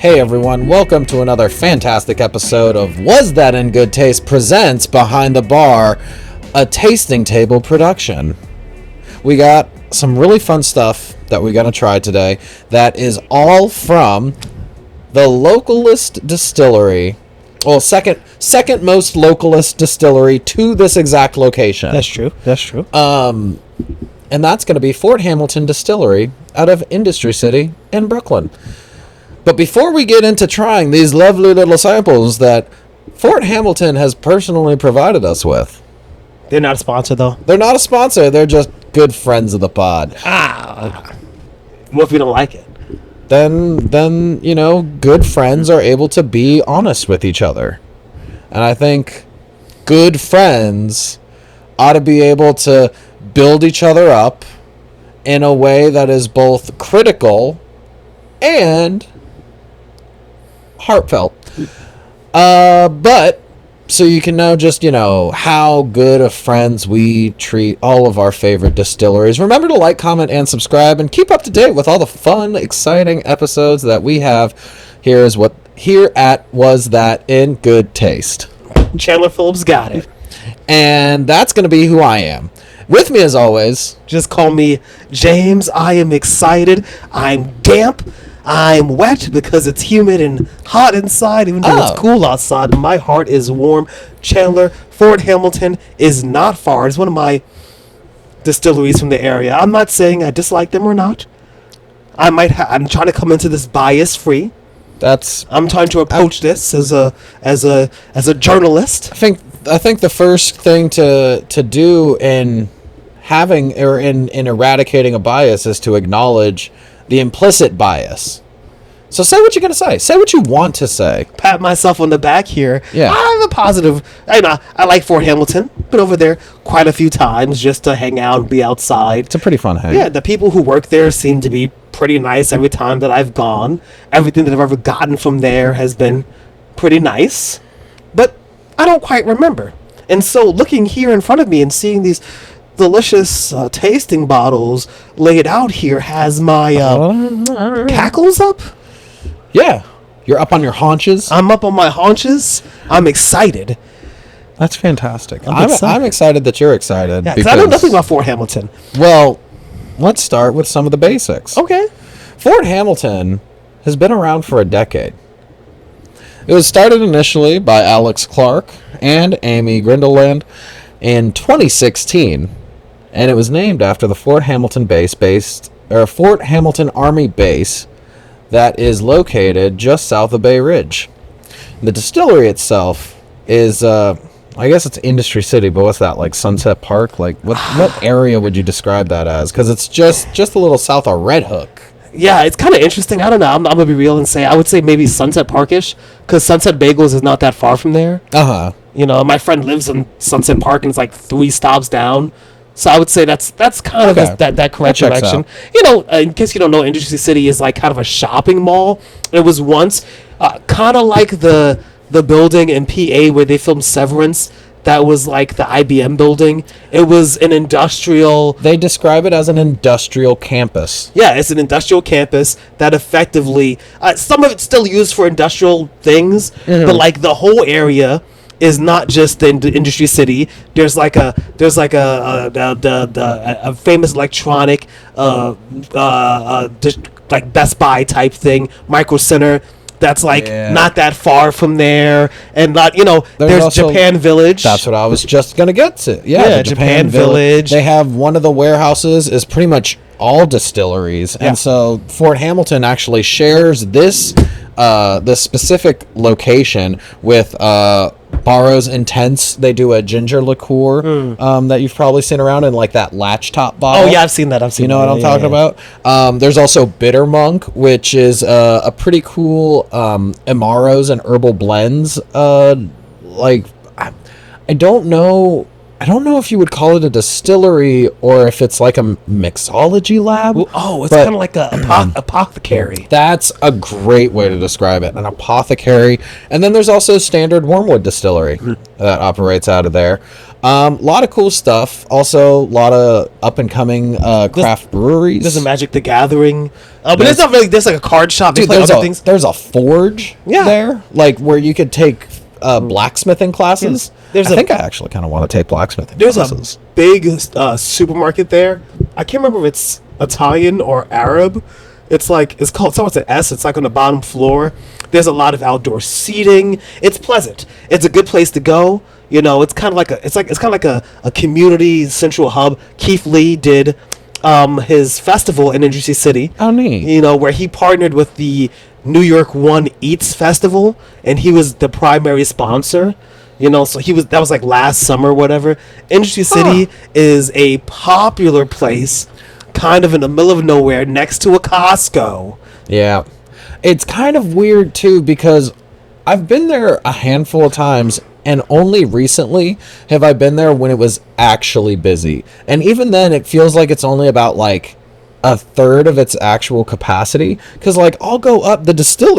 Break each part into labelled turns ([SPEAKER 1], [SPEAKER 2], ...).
[SPEAKER 1] Hey everyone, welcome to another fantastic episode of Was That in Good Taste presents Behind the Bar, a tasting table production. We got some really fun stuff that we're going to try today that is all from the localist distillery. Well, second most localist distillery to this exact location.
[SPEAKER 2] That's true.
[SPEAKER 1] And that's going to be Fort Hamilton Distillery out of Industry City in Brooklyn. But before we get into trying these lovely little samples that Fort Hamilton has personally provided us with.
[SPEAKER 2] They're not a sponsor, though.
[SPEAKER 1] They're not a sponsor. They're just good friends of the pod.
[SPEAKER 2] What if we don't like it?
[SPEAKER 1] Then good friends are able to be honest with each other. And I think good friends ought to be able to build each other up in a way that is both critical and heartfelt. But so you can know just, how good of friends we treat all of our favorite distilleries. Remember to like, comment, and subscribe, and keep up to date with all the fun, exciting episodes that we have here at Was That in Good Taste.
[SPEAKER 2] Chandler Phillips got it.
[SPEAKER 1] And that's going to be who I am. With me, as always,
[SPEAKER 2] just call me James. I am excited. I'm damp. I'm wet because it's humid and hot inside, even though it's cool outside. My heart is warm. Chandler, Fort Hamilton is not far. It's one of my distilleries from the area. I'm not saying I dislike them or not. I'm trying to come into this bias free. I'm trying to approach this as a journalist.
[SPEAKER 1] I think the first thing to do in having or in eradicating a bias is to acknowledge the implicit bias. So say what you're going to say. Say what you want to say.
[SPEAKER 2] Pat myself on the back here.
[SPEAKER 1] Yeah.
[SPEAKER 2] I have a positive. I like Fort Hamilton. Been over there quite a few times just to hang out and be outside.
[SPEAKER 1] It's a pretty fun hang.
[SPEAKER 2] Yeah, the people who work there seem to be pretty nice every time that I've gone. Everything that I've ever gotten from there has been pretty nice. But I don't quite remember. And so looking here in front of me and seeing these delicious tasting bottles laid out here has my cackles up.
[SPEAKER 1] Yeah, you're up on your haunches.
[SPEAKER 2] I'm up on my haunches. I'm excited.
[SPEAKER 1] That's fantastic. I'm excited that you're excited.
[SPEAKER 2] Yeah, because I know nothing about Fort Hamilton.
[SPEAKER 1] Well, let's start with some of the basics.
[SPEAKER 2] Okay.
[SPEAKER 1] Fort Hamilton has been around for a decade. It was started initially by Alex Clark and Amy Grindeland in 2016, and it was named after the Fort Hamilton Fort Hamilton Army base that is located just south of Bay Ridge. The distillery itself is, I guess it's Industry City, but what's that, like Sunset Park? Like, what area would you describe that as? Because it's just a little south of Red Hook.
[SPEAKER 2] Yeah, it's kind of interesting. I don't know. I'm going to be real and say, I would say maybe Sunset Parkish, because Sunset Bagels is not that far from there.
[SPEAKER 1] Uh-huh.
[SPEAKER 2] My friend lives in Sunset Park, and it's like 3 stops down. So I would say that's kind of that correct direction. In case you don't know, Industry City is like kind of a shopping mall. It was once kind of like the building in PA where they filmed Severance. That was like the IBM building. It was an industrial...
[SPEAKER 1] They describe it as an industrial campus.
[SPEAKER 2] Yeah, it's an industrial campus that effectively... some of it's still used for industrial things, but like the whole area is not just the Industry City. There's like a famous electronic like Best Buy type thing, Micro Center. That's not that far from there, and there's also Japan Village.
[SPEAKER 1] That's what I was just gonna get to. Yeah,
[SPEAKER 2] the Japan Village.
[SPEAKER 1] They have one of the warehouses is pretty much all distilleries, and so Fort Hamilton actually shares this specific location with Barrow's Intense. They do a ginger liqueur that you've probably seen around in like that latch top bottle.
[SPEAKER 2] Oh yeah, I've seen that.
[SPEAKER 1] You know what I'm talking about? There's also Bitter Monk, which is a pretty cool Amaros and herbal blends. I don't know I don't know if you would call it a distillery or if it's like a mixology lab.
[SPEAKER 2] Oh, it's
[SPEAKER 1] but
[SPEAKER 2] kind of like a apothecary.
[SPEAKER 1] That's a great way to describe it. An apothecary. And then there's also Standard Wormwood Distillery that operates out of there. A lot of cool stuff. Also, a lot of up-and-coming craft breweries.
[SPEAKER 2] There's a Magic the Gathering. But there's not really, there's like a card shop.
[SPEAKER 1] Dude,
[SPEAKER 2] There's like other things.
[SPEAKER 1] there's a forge
[SPEAKER 2] Yeah.
[SPEAKER 1] there, like where you could take blacksmithing classes.
[SPEAKER 2] There's
[SPEAKER 1] I think I actually kind of want to take blacksmithing
[SPEAKER 2] There's
[SPEAKER 1] classes.
[SPEAKER 2] a big supermarket there. I can't remember if it's Italian or Arab. It's like it's called. So it's an S. It's like on the bottom floor. There's a lot of outdoor seating. It's pleasant. It's a good place to go. You know, it's kind of like a community central hub. Keith Lee did his festival in Industry City.
[SPEAKER 1] Oh, neat.
[SPEAKER 2] You know, where he partnered with the New York One Eats Festival, and he was the primary sponsor. You know, so that was like last summer or whatever. Industry City is a popular place, kind of in the middle of nowhere, next to a Costco.
[SPEAKER 1] Yeah. It's kind of weird, too, because I've been there a handful of times, and only recently have I been there when it was actually busy. And even then, it feels like it's only about, like, a third of its actual capacity. Because, like, I'll go up.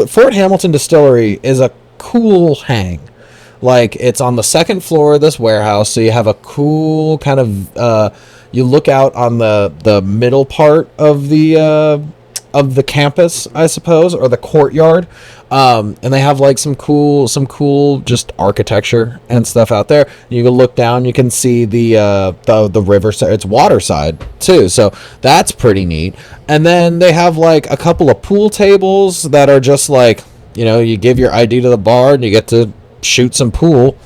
[SPEAKER 1] Fort Hamilton Distillery is a cool hang. Like, it's on the second floor of this warehouse, so you have a cool kind of... you look out on the middle part of the campus, I suppose, or the courtyard, and they have like some cool just architecture and stuff out there. You can look down, you can see the riverside. It's waterside too, so that's pretty neat. And then they have like a couple of pool tables that are just like, you know, you give your ID to the bar and you get to shoot some pool.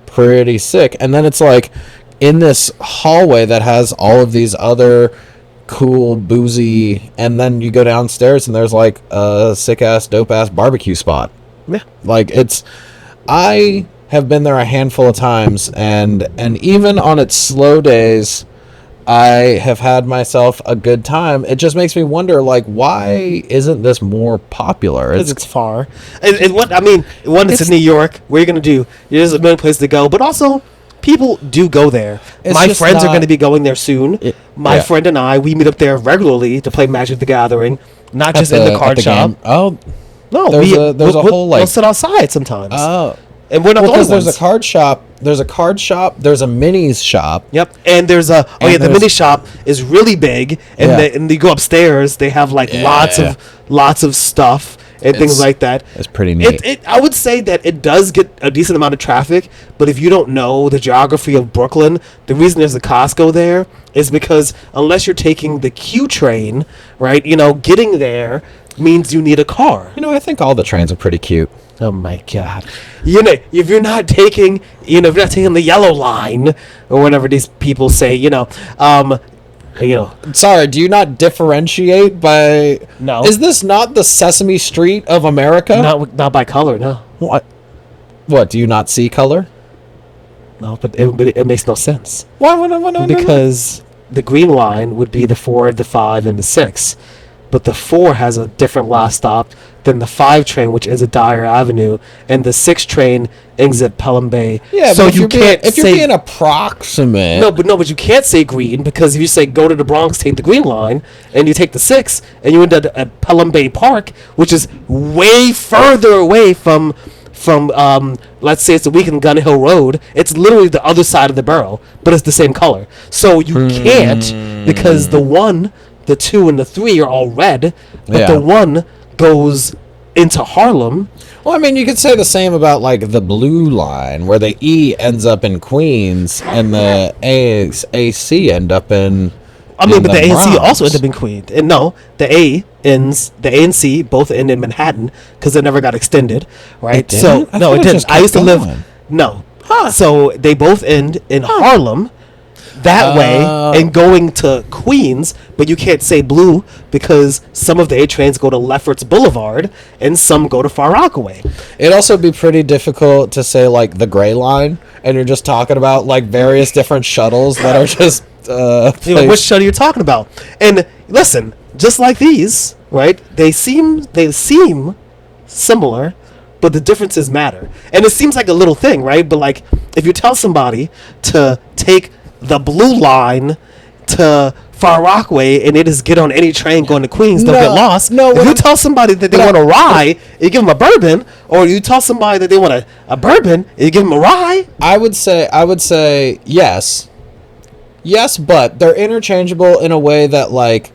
[SPEAKER 1] Pretty sick. And then it's like in this hallway that has all of these other cool boozy, and then you go downstairs and there's like a sick ass dope ass barbecue spot.
[SPEAKER 2] Yeah.
[SPEAKER 1] Like I have been there a handful of times, and even on its slow days I have had myself a good time. It just makes me wonder, like, why isn't this more popular?
[SPEAKER 2] Because it's far. And what I mean, it's in New York. What are you gonna do? There's a million places to go, but also people do go there. My friends are going to be going there soon. My friend and I, we meet up there regularly to play Magic the Gathering, not just in the card shop.
[SPEAKER 1] Game. Oh,
[SPEAKER 2] no,
[SPEAKER 1] there's a whole like
[SPEAKER 2] we'll sit outside sometimes.
[SPEAKER 1] Oh,
[SPEAKER 2] and we're not the only ones.
[SPEAKER 1] There's a card shop. There's a card shop. There's a minis shop.
[SPEAKER 2] Yep, and there's a the mini shop is really big, and and you go upstairs. They have like lots of stuff. And things like that.
[SPEAKER 1] It's pretty neat.
[SPEAKER 2] I would say that it does get a decent amount of traffic, but if you don't know the geography of Brooklyn, the reason there's a Costco there is because unless you're taking the Q train, right, you know, getting there means you need a car.
[SPEAKER 1] You know, I think all the trains are pretty cute.
[SPEAKER 2] Oh my God! You know, if you're not taking, the yellow line or whatever these people say,
[SPEAKER 1] Sorry, do you not differentiate by...
[SPEAKER 2] No.
[SPEAKER 1] Is this not the Sesame Street of America?
[SPEAKER 2] Not by color, no.
[SPEAKER 1] What, do you not see color?
[SPEAKER 2] No, but it makes no sense.
[SPEAKER 1] Why?
[SPEAKER 2] Because the green line would be the 4, the 5, and the 6. But the 4 has a different last stop than the 5 train, which is at Dyer Avenue, and the 6 train ends at Pelham Bay.
[SPEAKER 1] Yeah, so if you're being approximate.
[SPEAKER 2] But you can't say green, because if you say go to the Bronx, take the green line, and you take the 6, and you end up at Pelham Bay Park, which is way further away from let's say it's a week in Gun Hill Road. It's literally the other side of the borough, but it's the same color. So you can't, because the 1, the 2, and the 3 are all red, but the 1 goes into Harlem.
[SPEAKER 1] Well, I mean, you could say the same about like the blue line, where the E ends up in Queens and the AC end up in.
[SPEAKER 2] I mean, but the A and C also end up in Queens. And no, the A and C both end in Manhattan because it never got extended, right? So no, it didn't. I used to live. No, so they both end in Harlem. That way, and going to Queens, but you can't say blue because some of the A trains go to Lefferts Boulevard and some go to Far Rockaway.
[SPEAKER 1] It'd also be pretty difficult to say like the gray line, and you're just talking about like various different shuttles that are just.
[SPEAKER 2] Which shuttle you're talking about? And listen, just like these, right? They seem similar, but the differences matter. And it seems like a little thing, right? But like, if you tell somebody to take the blue line to Far Rockaway and they just get on any train going to Queens, they'll get lost.
[SPEAKER 1] No,
[SPEAKER 2] if you tell somebody that they want a rye, you give them a bourbon, or you tell somebody that they want a bourbon, and you give them a rye.
[SPEAKER 1] I would say yes. Yes, but they're interchangeable in a way that, like,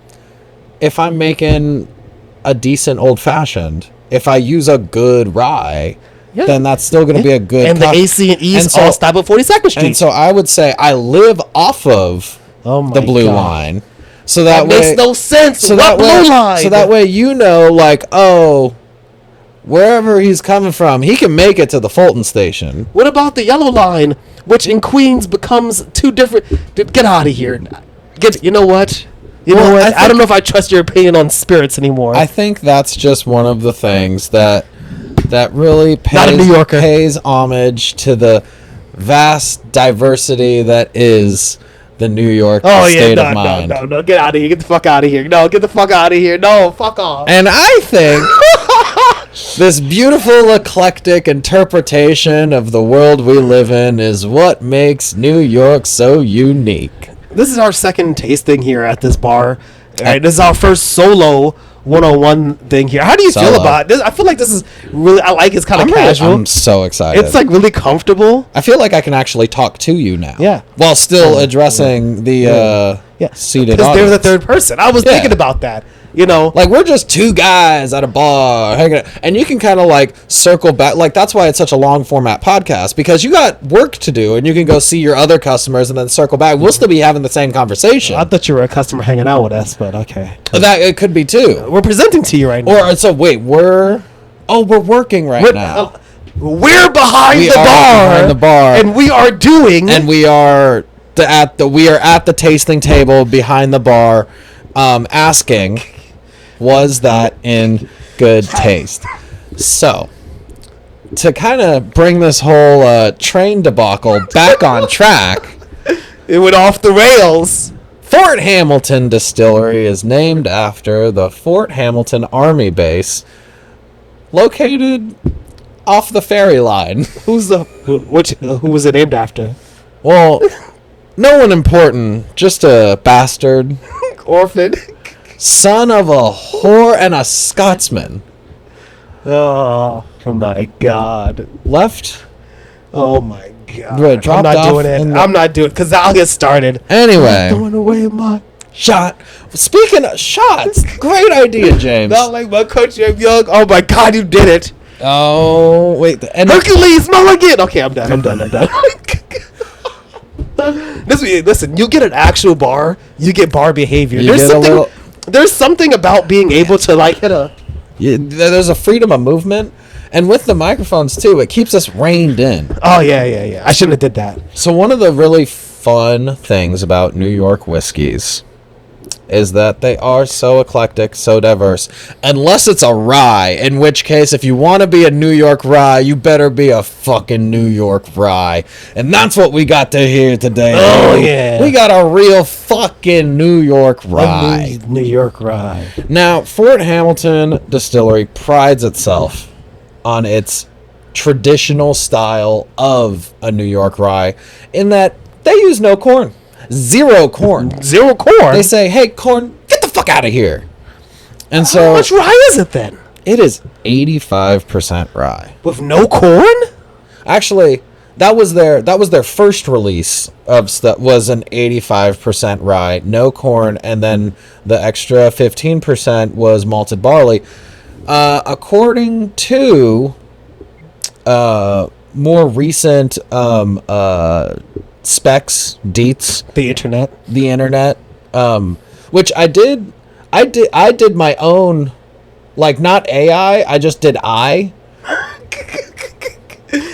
[SPEAKER 1] if I'm making a decent old fashioned, if I use a good rye, then that's still going to be a good.
[SPEAKER 2] And the AC and E's all stop at 42nd Street.
[SPEAKER 1] And so I would say I live off of the blue line, so that way
[SPEAKER 2] makes no sense.
[SPEAKER 1] So
[SPEAKER 2] what blue line?
[SPEAKER 1] So that way like, oh, wherever he's coming from, he can make it to the Fulton station.
[SPEAKER 2] What about the yellow line, which in Queens becomes two different? Get out of here. You know what? You know what? I don't know if I trust your opinion on spirits anymore.
[SPEAKER 1] I think that's just one of the things that really pays homage to the vast diversity that is the New York state of mind.
[SPEAKER 2] No, get out of here. Get the fuck out of here. No, get the fuck out of here. No, fuck off.
[SPEAKER 1] And I think this beautiful, eclectic interpretation of the world we live in is what makes New York so unique.
[SPEAKER 2] This is our second tasting here at this bar. All right, this is our first solo one-on-one thing here. How do you feel about this? I feel like this is really, I like it's kind of casual.
[SPEAKER 1] I'm so excited.
[SPEAKER 2] It's like really comfortable.
[SPEAKER 1] I feel like I can actually talk to you now.
[SPEAKER 2] Yeah.
[SPEAKER 1] While still addressing the seated
[SPEAKER 2] because
[SPEAKER 1] audience.
[SPEAKER 2] they're the third person. I was thinking about that. You know,
[SPEAKER 1] like we're just two guys at a bar hanging out, and you can kind of like circle back. Like that's why it's such a long format podcast, because you got work to do and you can go see your other customers and then circle back. We'll still be having the same conversation.
[SPEAKER 2] I thought you were a customer hanging out with us, but okay.
[SPEAKER 1] That it could be too.
[SPEAKER 2] We're presenting to you right now.
[SPEAKER 1] Or so wait, we're working right now.
[SPEAKER 2] We're behind the bar, and we are doing,
[SPEAKER 1] and we are at the tasting table behind the bar, asking, was that in good taste? So, to kind of bring this whole train debacle back on track,
[SPEAKER 2] it went off the rails.
[SPEAKER 1] Fort Hamilton Distillery is named after the Fort Hamilton Army Base, located off the ferry line.
[SPEAKER 2] Who was it named after?
[SPEAKER 1] Well, no one important, just a bastard,
[SPEAKER 2] orphan,
[SPEAKER 1] son of a whore and a Scotsman.
[SPEAKER 2] Oh my God!
[SPEAKER 1] Left.
[SPEAKER 2] Oh my God!
[SPEAKER 1] I'm not
[SPEAKER 2] doing it. I'm not doing it because I'll get started.
[SPEAKER 1] Anyway,
[SPEAKER 2] throwing away my
[SPEAKER 1] shot. Speaking of shots, great idea, James.
[SPEAKER 2] Not like my coach, Young. Oh my God, you did it!
[SPEAKER 1] Oh wait,
[SPEAKER 2] Hercules Mulligan. Okay, I'm done. Listen, you get an actual bar. You get bar behavior. There's something about being able to like hit a.
[SPEAKER 1] Yeah, there's a freedom of movement, and with the microphones too, it keeps us reined in.
[SPEAKER 2] Oh yeah. I shouldn't have did that.
[SPEAKER 1] So one of the really fun things about New York whiskeys is that they are so eclectic, so diverse. Unless it's a rye, in which case, if you want to be a New York rye, you better be a fucking New York rye. And that's what we got to hear today.
[SPEAKER 2] Oh, yeah.
[SPEAKER 1] We got a real fucking New York rye.
[SPEAKER 2] New York rye.
[SPEAKER 1] Now, Fort Hamilton Distillery prides itself on its traditional style of a New York rye, in that they use no corn. Zero corn. They say, hey, corn, get the fuck out of here. And so,
[SPEAKER 2] how much rye is it then?
[SPEAKER 1] It is 85% rye.
[SPEAKER 2] With no corn?
[SPEAKER 1] Actually, that was their first release of stuff, was an 85% rye, no corn, and then the extra 15% was malted barley. According to more recent specs, deets,
[SPEAKER 2] the internet,
[SPEAKER 1] which I did my own, like, not AI, I just did I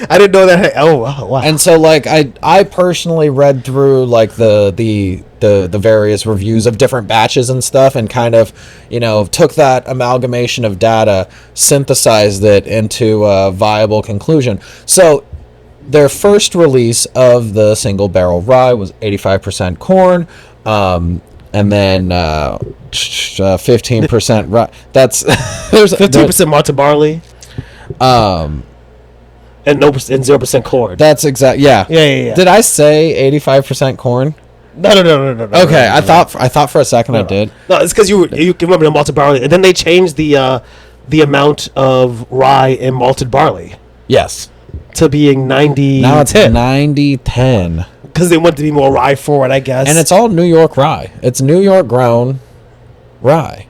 [SPEAKER 2] didn't know that. Oh wow.
[SPEAKER 1] And so like I personally read through like the various reviews of different batches and stuff, and kind of, you know, took that amalgamation of data, synthesized it into a viable conclusion. So their first release of the single barrel rye was 85% corn, and then 15% rye. That's there's
[SPEAKER 2] 15% malted barley, and 0% corn.
[SPEAKER 1] That's exact. Yeah.
[SPEAKER 2] Yeah.
[SPEAKER 1] Did I say 85% corn?
[SPEAKER 2] No.
[SPEAKER 1] Okay,
[SPEAKER 2] no,
[SPEAKER 1] I thought for a second I did.
[SPEAKER 2] No, it's because you can remember the malted barley, and then they changed the amount of rye in malted barley
[SPEAKER 1] Yes.
[SPEAKER 2] to being 90.
[SPEAKER 1] Now it's 90-10.
[SPEAKER 2] Because they want to be more rye forward, I guess.
[SPEAKER 1] And it's all New York rye. It's New York grown rye.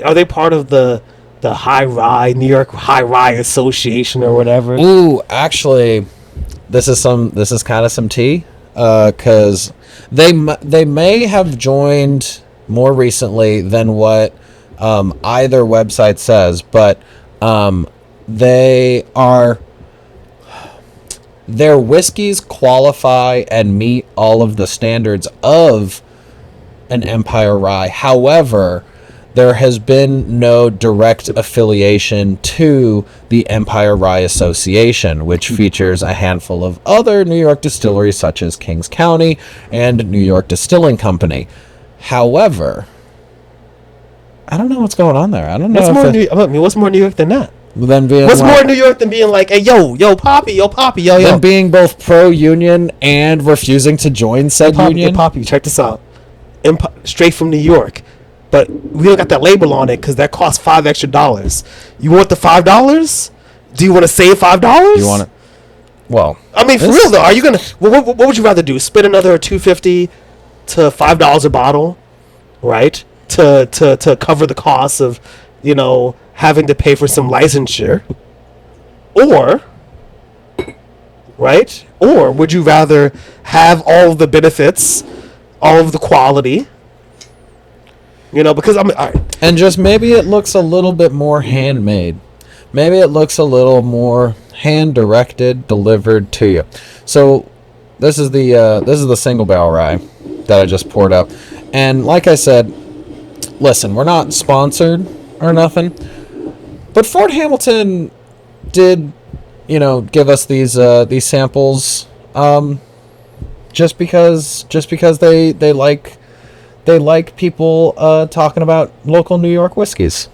[SPEAKER 2] Are they part of the High Rye, New York High Rye Association or whatever?
[SPEAKER 1] Ooh, actually, this is kind of some tea, because they may have joined more recently than what either website says, but their whiskeys qualify and meet all of the standards of an Empire Rye. However, there has been no direct affiliation to the Empire Rye Association, which features a handful of other New York distilleries such as Kings County and New York Distilling Company. However, I don't know what's going on there. I don't know.
[SPEAKER 2] What's more New York than that?
[SPEAKER 1] Than being
[SPEAKER 2] what's more New York than being like, hey, yo, Poppy, yo.
[SPEAKER 1] Than being both pro-union and refusing to join said union?
[SPEAKER 2] Hey, Poppy, check this out. Straight from New York. But we don't got that label on it because that costs $5 extra. You want the $5? Do you want to save $5?
[SPEAKER 1] You want it? Well,
[SPEAKER 2] I mean, for real though, are you gonna? What would you rather do? Spend another $2.50 to $5 a bottle, right? To cover the cost of, having to pay for some licensure, or, right? Or would you rather have all of the benefits, all of the quality? Because all right.
[SPEAKER 1] And just maybe it looks a little bit more handmade. Maybe it looks a little more hand-directed, delivered to you. So this is the single barrel rye that I just poured up. And like I said, listen, we're not sponsored or nothing, but Fort Hamilton did, give us these samples, just because they like people talking about local New York whiskeys.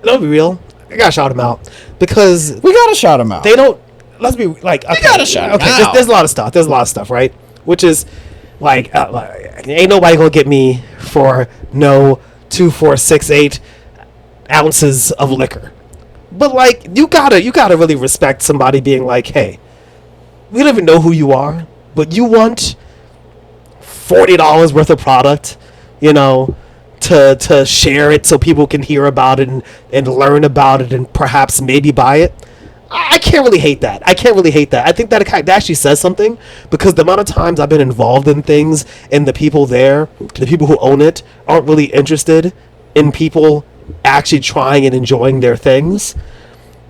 [SPEAKER 2] Let's be real. I gotta shout them out because
[SPEAKER 1] we gotta shout them out.
[SPEAKER 2] They don't. Let's be like. Okay,
[SPEAKER 1] we gotta shout them out.
[SPEAKER 2] There's a lot of stuff. There's a lot of stuff, right? Which is like ain't nobody gonna get me for no 2, 4, 6, 8 ounces of liquor. But like you gotta really respect somebody being like, hey, we don't even know who you are, but you want $40 worth of product, to share it so people can hear about it and learn about it and perhaps maybe buy it. I can't really hate that. I think that it actually says something, because the amount of times I've been involved in things and the people who own it aren't really interested in people actually trying and enjoying their things.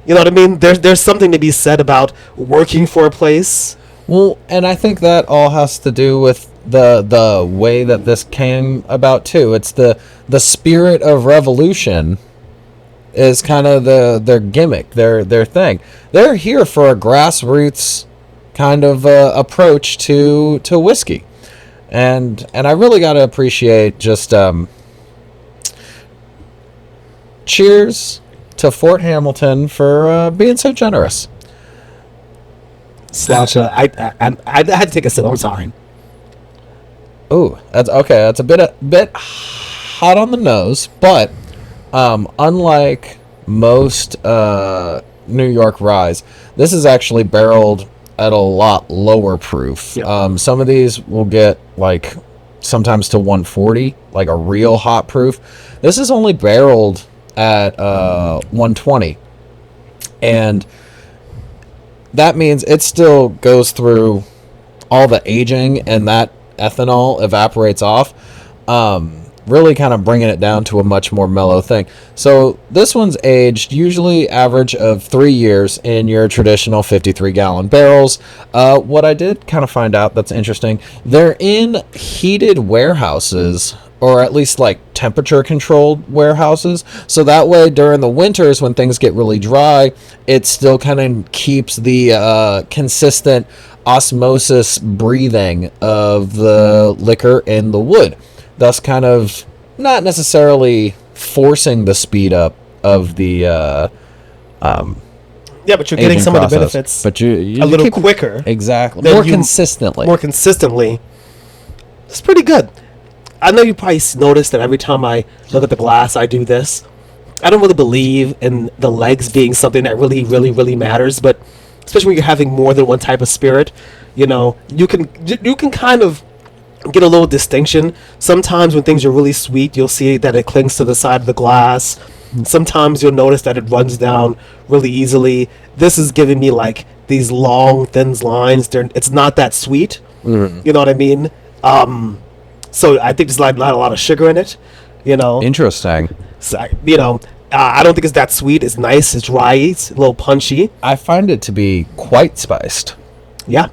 [SPEAKER 2] You know what I mean? There's something to be said about working for a place.
[SPEAKER 1] Well, and I think that all has to do with the way that this came about too. It's the spirit of revolution is kind of their gimmick, their thing. They're here for a grassroots kind of approach to whiskey, and I really got to appreciate just cheers to Fort Hamilton for being so generous.
[SPEAKER 2] Sláinte, I had to take a sip. I'm sorry.
[SPEAKER 1] Ooh, that's okay. That's a bit hot on the nose, but unlike most New York ryes, this is actually barreled at a lot lower proof. Yep. Some of these will get like sometimes to 140, like a real hot proof. This is only barreled at 120, and that means it still goes through all the aging, and that ethanol evaporates off, really kind of bringing it down to a much more mellow thing. So this one's aged usually average of 3 years in your traditional 53-gallon barrels. What I did kind of find out that's interesting, they're in heated warehouses, or at least like temperature controlled warehouses, so that way during the winters when things get really dry, it still kind of keeps the consistent osmosis breathing of the liquor in the wood, thus kind of not necessarily forcing the speed up of the
[SPEAKER 2] yeah, but you're getting some
[SPEAKER 1] process.
[SPEAKER 2] Of the benefits,
[SPEAKER 1] but you
[SPEAKER 2] a little quicker,
[SPEAKER 1] exactly, more consistently.
[SPEAKER 2] It's pretty good. I know you probably noticed that every time I look at the glass, I do this. I don't really believe in the legs being something that really, really, really matters, but especially when you're having more than one type of spirit, you know, you can kind of get a little distinction. Sometimes when things are really sweet, you'll see that it clings to the side of the glass. Sometimes you'll notice that it runs down really easily. This is giving me like these long, thin lines. It's not that sweet. You know what I mean? So I think there's like not a lot of sugar in it. You know,
[SPEAKER 1] Interesting.
[SPEAKER 2] so, you know, I don't think it's that sweet. It's nice. It's dry. It's a little punchy.
[SPEAKER 1] I find it to be quite spiced.
[SPEAKER 2] Yeah.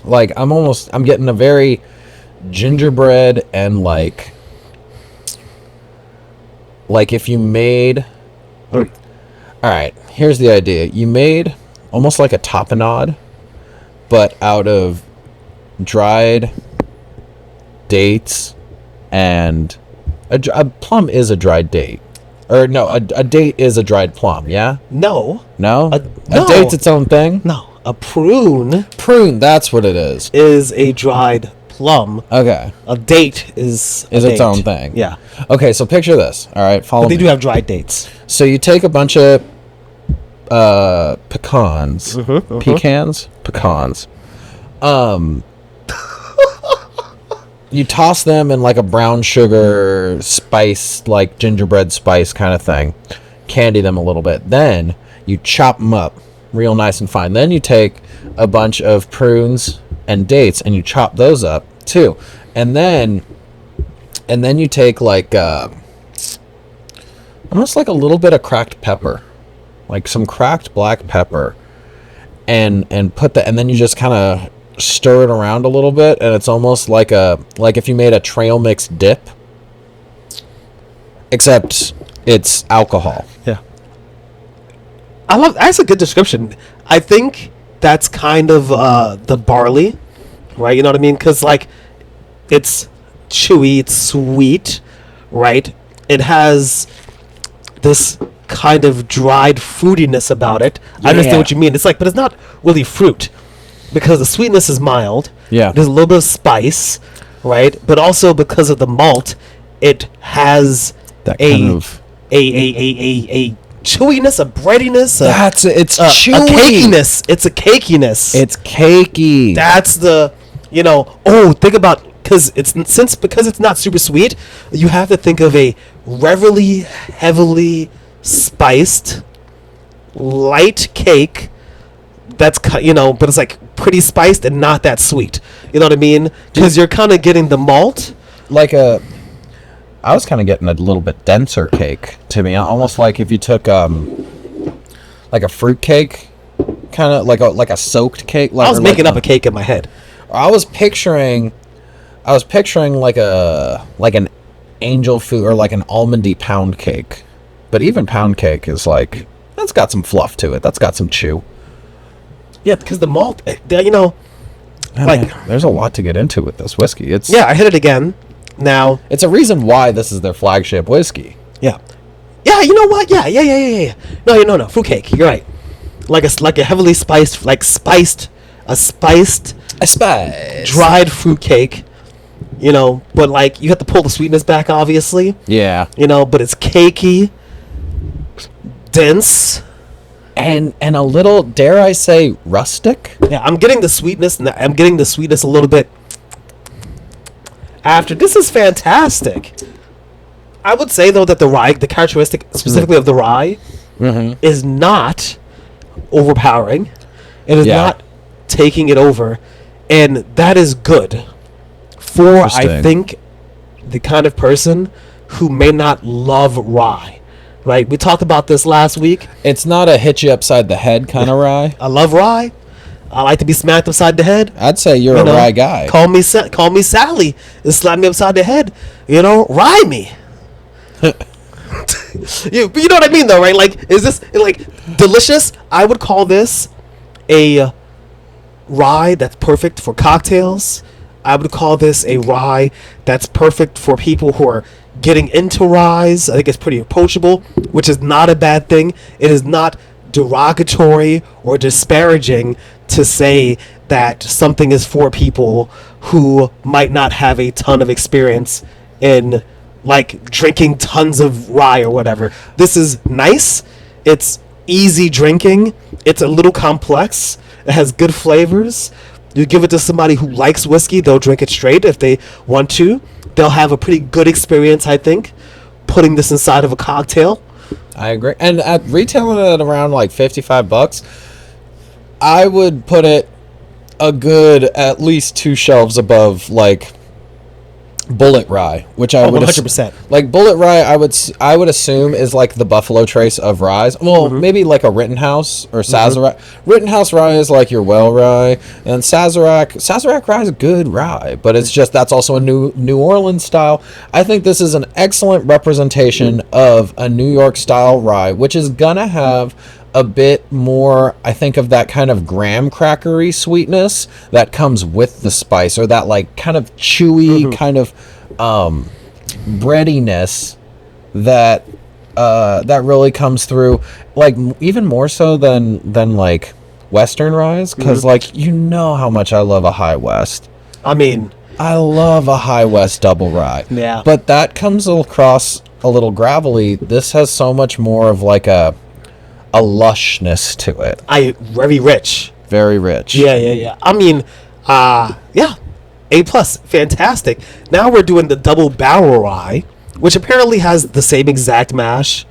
[SPEAKER 1] Like I'm getting a very gingerbread and like if you made. All right, here's the idea. You made almost like a tapenade, but out of dried dates, and a plum is a dried date. Or no, a date is a dried plum, yeah?
[SPEAKER 2] No.
[SPEAKER 1] No?
[SPEAKER 2] no.
[SPEAKER 1] A date's its own thing?
[SPEAKER 2] No. A prune
[SPEAKER 1] Prune, that's what it is.
[SPEAKER 2] is a dried plum.
[SPEAKER 1] Okay.
[SPEAKER 2] A date is
[SPEAKER 1] Is
[SPEAKER 2] a
[SPEAKER 1] its
[SPEAKER 2] date.
[SPEAKER 1] own thing.
[SPEAKER 2] Yeah.
[SPEAKER 1] Okay, so picture this. All right, follow
[SPEAKER 2] But they
[SPEAKER 1] me.
[SPEAKER 2] do have dried dates.
[SPEAKER 1] So you take a bunch of pecans.
[SPEAKER 2] Mm-hmm,
[SPEAKER 1] Pecans? Pecans. You toss them in like a brown sugar spice, like gingerbread spice kind of thing. Candy them a little bit. Then you chop them up real nice and fine. Then you take a bunch of prunes and dates and you chop those up too. And then you take like almost like a little bit of cracked pepper, like some cracked black pepper, and put that, and then you just kind of stir it around a little bit, and it's almost like if you made a trail mix dip, except it's alcohol.
[SPEAKER 2] Yeah. That's a good description. I think that's kind of the barley, right? You know what I mean? Because like it's chewy, it's sweet, right? It has this kind of dried fruitiness about it. I understand
[SPEAKER 1] Yeah.
[SPEAKER 2] what you mean. It's like, but it's not really fruit because the sweetness is mild.
[SPEAKER 1] Yeah.
[SPEAKER 2] There's a little bit of spice, right? But also because of the malt, it has
[SPEAKER 1] That
[SPEAKER 2] a
[SPEAKER 1] kind of
[SPEAKER 2] a chewiness, a breadiness,
[SPEAKER 1] it's
[SPEAKER 2] a
[SPEAKER 1] chewy.
[SPEAKER 2] cakiness. It's a cakiness.
[SPEAKER 1] It's cakey.
[SPEAKER 2] That's the, you know, oh, think about, because it's not super sweet, you have to think of a heavily spiced light cake that's you know, but it's like pretty spiced and not that sweet. You know what I mean? Because you're kind of getting the malt.
[SPEAKER 1] I was kind of getting a little bit denser cake to me, almost like if you took like a fruit cake, kind of like a soaked cake.
[SPEAKER 2] I was making up a cake in my head.
[SPEAKER 1] I was picturing like an angel food or like an almondy pound cake, but even pound cake is like that's got some fluff to it. That's got some chew.
[SPEAKER 2] Yeah, because the malt, you know, like
[SPEAKER 1] There's a lot to get into with this whiskey. It's
[SPEAKER 2] yeah, I hit it again. Now,
[SPEAKER 1] it's a reason why this is their flagship whiskey.
[SPEAKER 2] yeah, you know what? Yeah. No, fruitcake. You're right. Like a heavily spiced, a spiced
[SPEAKER 1] A spice.
[SPEAKER 2] dried fruitcake. You know, but like you have to pull the sweetness back, obviously.
[SPEAKER 1] Yeah.
[SPEAKER 2] You know, but it's cakey, dense.
[SPEAKER 1] And a little, dare I say, rustic?
[SPEAKER 2] Yeah, I'm getting the sweetness. And I'm getting the sweetness a little bit. After this is fantastic. I would say though that the rye, the characteristic specifically of the rye, is not overpowering. It is
[SPEAKER 1] Yeah.
[SPEAKER 2] not taking it over, and that is good for I
[SPEAKER 1] Interesting.
[SPEAKER 2] think the kind of person who may not love rye. Right? We talked about this last week.
[SPEAKER 1] It's not a hit you upside the head kind of rye.
[SPEAKER 2] I love rye. I like to be smacked upside the head.
[SPEAKER 1] I'd say you're
[SPEAKER 2] You
[SPEAKER 1] a
[SPEAKER 2] know,
[SPEAKER 1] rye guy.
[SPEAKER 2] Call me Sally and slap me upside the head. You know, rye me. you know what I mean, though, right? Like, is this like delicious? I would call this a rye that's perfect for cocktails. I would call this a rye that's perfect for people who are getting into ryes. I think it's pretty approachable, which is not a bad thing. It is not derogatory or disparaging to say that something is for people who might not have a ton of experience in like drinking tons of rye or whatever. This is nice. It's easy drinking. It's a little complex. It has good flavors. You give it to somebody who likes whiskey, they'll drink it straight if they want to. They'll have a pretty good experience, I think, putting this inside of a cocktail.
[SPEAKER 1] I agree. And at retailing it at around like $55, I would put it a good at least 2 shelves above like Bullet Rye, which I would
[SPEAKER 2] 100%.
[SPEAKER 1] Like Bullet Rye, I would assume is like the Buffalo Trace of ryes. Well, maybe like a Rittenhouse or Sazerac. Rittenhouse rye is like your well rye, and Sazerac rye is a good rye, but it's just that's also a New Orleans style. I think this is an excellent representation of a New York style rye, which is gonna have a bit more, I think, of that kind of graham crackery sweetness that comes with the spice, or that like kind of chewy kind of breadiness that that really comes through, like even more so than like Western ryes, because like you know how much I love a High West.
[SPEAKER 2] I mean,
[SPEAKER 1] I love a High West double rye.
[SPEAKER 2] Yeah.
[SPEAKER 1] But that comes across a little gravelly. This has so much more of like a lushness to it.
[SPEAKER 2] Very rich.
[SPEAKER 1] Very rich.
[SPEAKER 2] Yeah. I mean, yeah, A+, fantastic. Now we're doing the double barrel rye, which apparently has the same exact mash,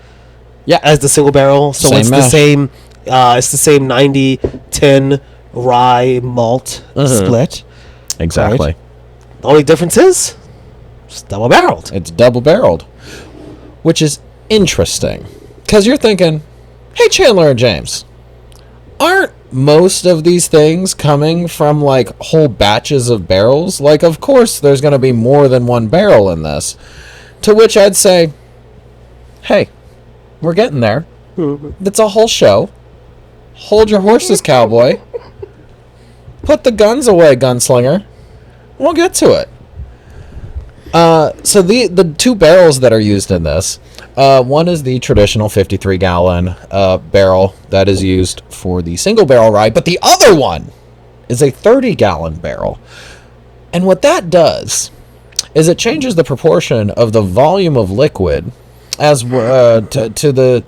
[SPEAKER 1] Yeah.
[SPEAKER 2] as the single barrel. So
[SPEAKER 1] Same
[SPEAKER 2] it's
[SPEAKER 1] mash.
[SPEAKER 2] the same. It's the same 90-10 rye malt split.
[SPEAKER 1] Exactly.
[SPEAKER 2] Right. The only difference is it's double barreled.
[SPEAKER 1] It's double barreled, which is interesting because you're thinking, hey, Chandler and James, aren't most of these things coming from like whole batches of barrels? Like, of course, there's going to be more than one barrel in this. To which I'd say, hey, we're getting there. It's a whole show. Hold your horses, cowboy. Put the guns away, gunslinger. We'll get to it. So the 2 barrels that are used in this, one is the traditional 53-gallon barrel that is used for the single barrel rye, but the other one is a 30-gallon barrel. And what that does is it changes the proportion of the volume of liquid as to the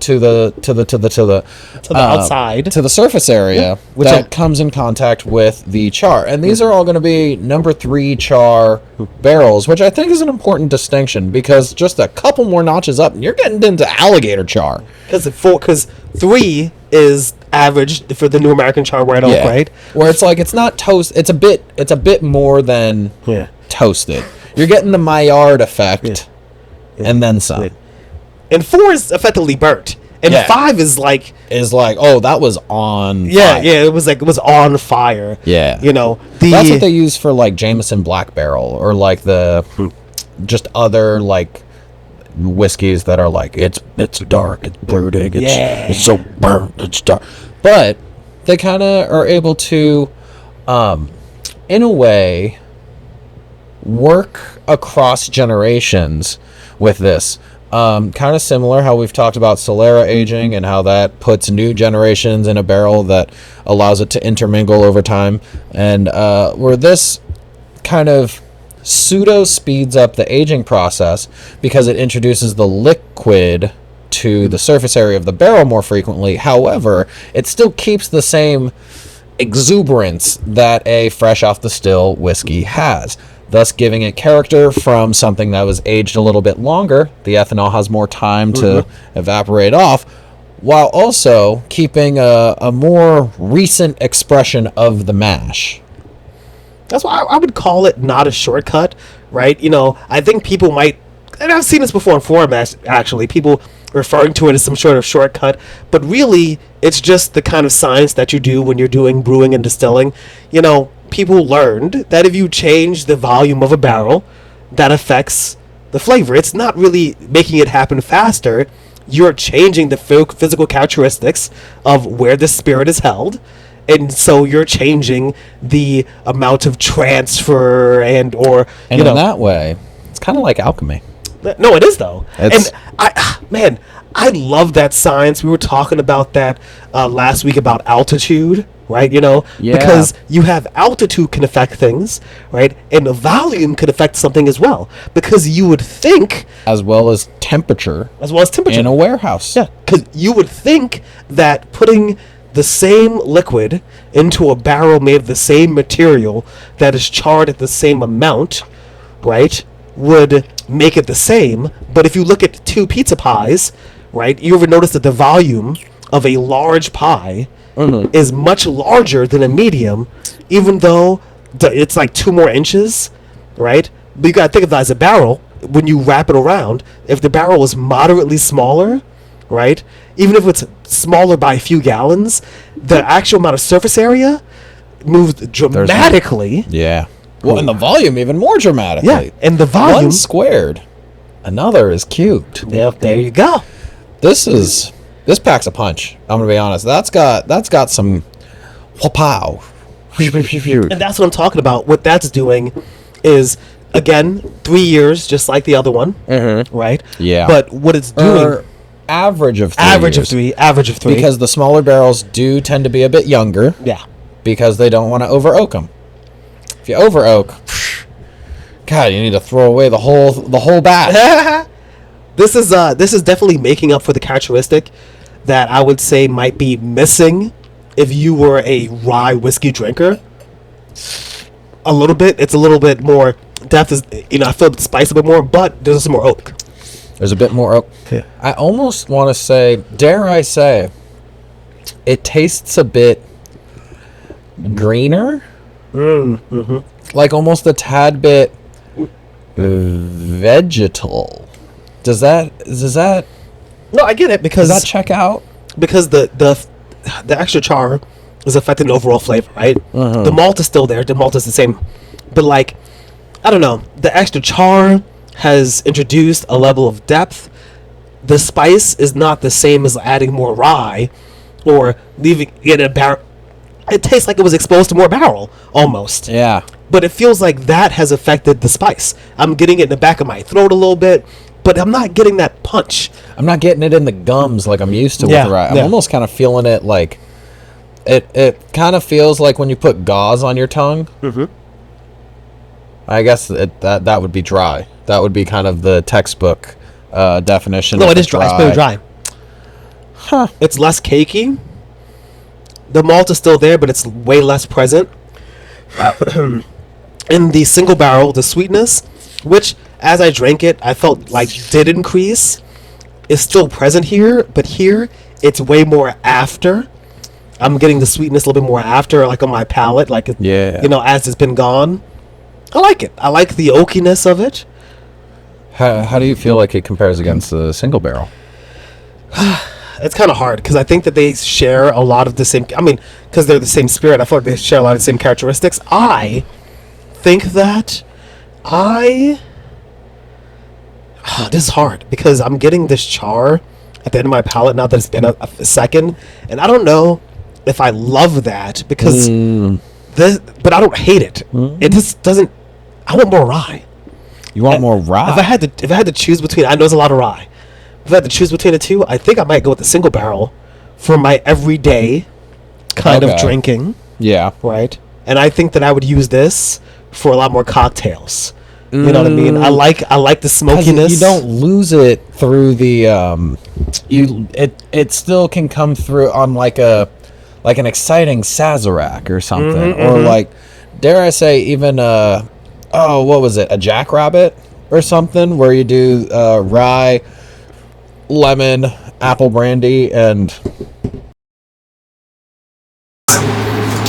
[SPEAKER 2] outside,
[SPEAKER 1] to the surface area that comes in contact with the char. And these are all going to be number 3 char barrels, which I think is an important distinction, because just a couple more notches up and you're getting into alligator char.
[SPEAKER 2] Because 3 is average for the New American Char White Oak, right?
[SPEAKER 1] Where it's like it's not toast. It's a bit more than toasted. You're getting the Maillard effect, and then some.
[SPEAKER 2] And 4 is effectively burnt, and 5 is like
[SPEAKER 1] oh, that was on
[SPEAKER 2] fire.
[SPEAKER 1] fire.
[SPEAKER 2] It was on fire.
[SPEAKER 1] Yeah,
[SPEAKER 2] you know,
[SPEAKER 1] that's what they use for like Jameson Black Barrel, or like the just other like whiskeys that are like it's dark, it's brooding, it's so burnt, it's dark. But they kind of are able to, in a way, work across generations with this. Kind of similar how we've talked about Solera aging and how that puts new generations in a barrel that allows it to intermingle over time, and where this kind of pseudo speeds up the aging process because it introduces the liquid to the surface area of the barrel more frequently. However, it still keeps the same exuberance that a fresh off the still whiskey has, thus giving it character from something that was aged a little bit longer. The ethanol has more time to evaporate off, while also keeping a more recent expression of the mash.
[SPEAKER 2] That's why I would call it not a shortcut, right? You know, I think people might, and I've seen this before in forums, actually, people referring to it as some sort of shortcut, but really, it's just the kind of science that you do when you're doing brewing and distilling. You know, people learned that if you change the volume of a barrel, that affects the flavor. It's not really making it happen faster. You're changing the physical characteristics of where the spirit is held, and so you're changing the amount of transfer and
[SPEAKER 1] in that way, it's kind of like alchemy.
[SPEAKER 2] No, it is though. And I love that science. We were talking about that last week about altitude, right? You know,
[SPEAKER 1] Yeah.
[SPEAKER 2] because you have altitude can affect things, right? And the volume could affect something as well, because you would think,
[SPEAKER 1] As well as temperature
[SPEAKER 2] as well as temperature.
[SPEAKER 1] in a warehouse.
[SPEAKER 2] Yeah, because you would think that putting the same liquid into a barrel made of the same material that is charred at the same amount, right, would make it the same. But if you look at two pizza pies, right, you ever notice that the volume of a large pie is much larger than a medium, even though it's like 2 more inches, right? But you gotta think of that as a barrel. When you wrap it around, if the barrel is moderately smaller, right, even if it's smaller by a few gallons, the actual amount of surface area moves dramatically.
[SPEAKER 1] Yeah. Well, and the volume even more dramatically.
[SPEAKER 2] Yeah, and the volume.
[SPEAKER 1] One squared, another is cubed.
[SPEAKER 2] Yeah, there you go.
[SPEAKER 1] This packs a punch. I'm gonna be honest. That's got some whopow.
[SPEAKER 2] And that's what I'm talking about. What that's doing is, again, 3 years, just like the other one, right?
[SPEAKER 1] Yeah.
[SPEAKER 2] But what it's doing,
[SPEAKER 1] Or average of 3
[SPEAKER 2] average
[SPEAKER 1] years.
[SPEAKER 2] of three,
[SPEAKER 1] Because the smaller barrels do tend to be a bit younger.
[SPEAKER 2] yeah.
[SPEAKER 1] Because they don't want to over oak them. If you over oak, God, you need to throw away the whole batch.
[SPEAKER 2] This is definitely making up for the characteristic that I would say might be missing if you were a rye whiskey drinker. A little bit. It's a little bit more depth. Is, I feel the spice a bit more, but there's some more oak.
[SPEAKER 1] There's a bit more oak.
[SPEAKER 2] Yeah.
[SPEAKER 1] I almost want to say, dare I say, it tastes a bit greener. Like almost a tad bit vegetal. Does that
[SPEAKER 2] No, I get it, because
[SPEAKER 1] does that check out?
[SPEAKER 2] because the extra char is affecting the overall flavor, right? The malt is still there. The malt is the same, but like, I don't know. The extra char has introduced a level of depth. The spice is not the same as adding more rye or leaving it in a barrel. It tastes like it was exposed to more barrel almost.
[SPEAKER 1] Yeah.
[SPEAKER 2] But it feels like that has affected the spice. I'm getting it in the back of my throat a little bit, but I'm not getting that punch.
[SPEAKER 1] I'm not getting it in the gums like I'm used to
[SPEAKER 2] Yeah,
[SPEAKER 1] with rye. I'm
[SPEAKER 2] yeah.
[SPEAKER 1] almost kind of feeling it like it kind of feels like when you put gauze on your tongue. I guess that would be dry. That would be kind of the textbook definition.
[SPEAKER 2] No,
[SPEAKER 1] of
[SPEAKER 2] it is dry. It's very dry.
[SPEAKER 1] Huh.
[SPEAKER 2] It's less cakey. The malt is still there, but it's way less present. In the single barrel, the sweetness, which as I drank it, I felt like did increase, is still present here, but here it's way more after. I'm getting the sweetness a little bit more after, like on my palate, like
[SPEAKER 1] Yeah.
[SPEAKER 2] as it's been gone. I like it. I like the oakiness of it.
[SPEAKER 1] How do you feel like it compares against the single barrel?
[SPEAKER 2] It's kind of hard because I think that they share a lot of the same. I mean, because they're the same spirit, I feel like they share a lot of the same characteristics. I think that this is hard because I'm getting this char at the end of my palate now that it's been a second, and I don't know if I love that because but I don't hate it. It just doesn't. I want more rye.
[SPEAKER 1] You want more rye?
[SPEAKER 2] If I had to choose between, I know it's a lot of rye. If I had to choose between the two, I think I might go with the single barrel for my everyday kind of
[SPEAKER 1] Okay.
[SPEAKER 2] drinking,
[SPEAKER 1] Yeah.
[SPEAKER 2] right? And I think that I would use this for a lot more cocktails. You know what I mean? I like the
[SPEAKER 1] 'Cause
[SPEAKER 2] smokiness.
[SPEAKER 1] you don't lose it through the it still can come through on like an exciting Sazerac or something, or like, dare I say, even what was it, a Jackrabbit or something, where you do rye, lemon, apple brandy, and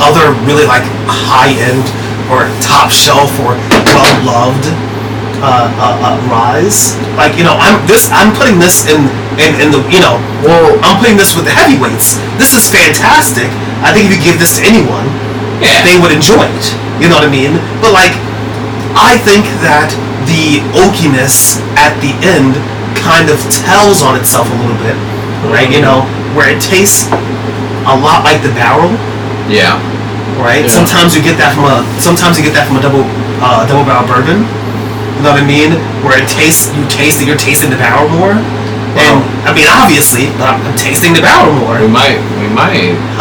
[SPEAKER 2] other really like high end or top shelf or well loved ryes. Like I'm putting this in the I'm putting this with the heavyweights. This is fantastic. I think if you give this to anyone, they would enjoy it. You know what I mean? But like, I think that the oakiness at the end kind of tells on itself a little bit, right? Where it tastes a lot like the barrel.
[SPEAKER 1] yeah,
[SPEAKER 2] Right.
[SPEAKER 1] Yeah.
[SPEAKER 2] Sometimes you get that from a double barrel bourbon. You know what I mean? Where you taste that you're tasting the barrel more. And I mean, obviously, I'm tasting the barrel more.
[SPEAKER 1] We might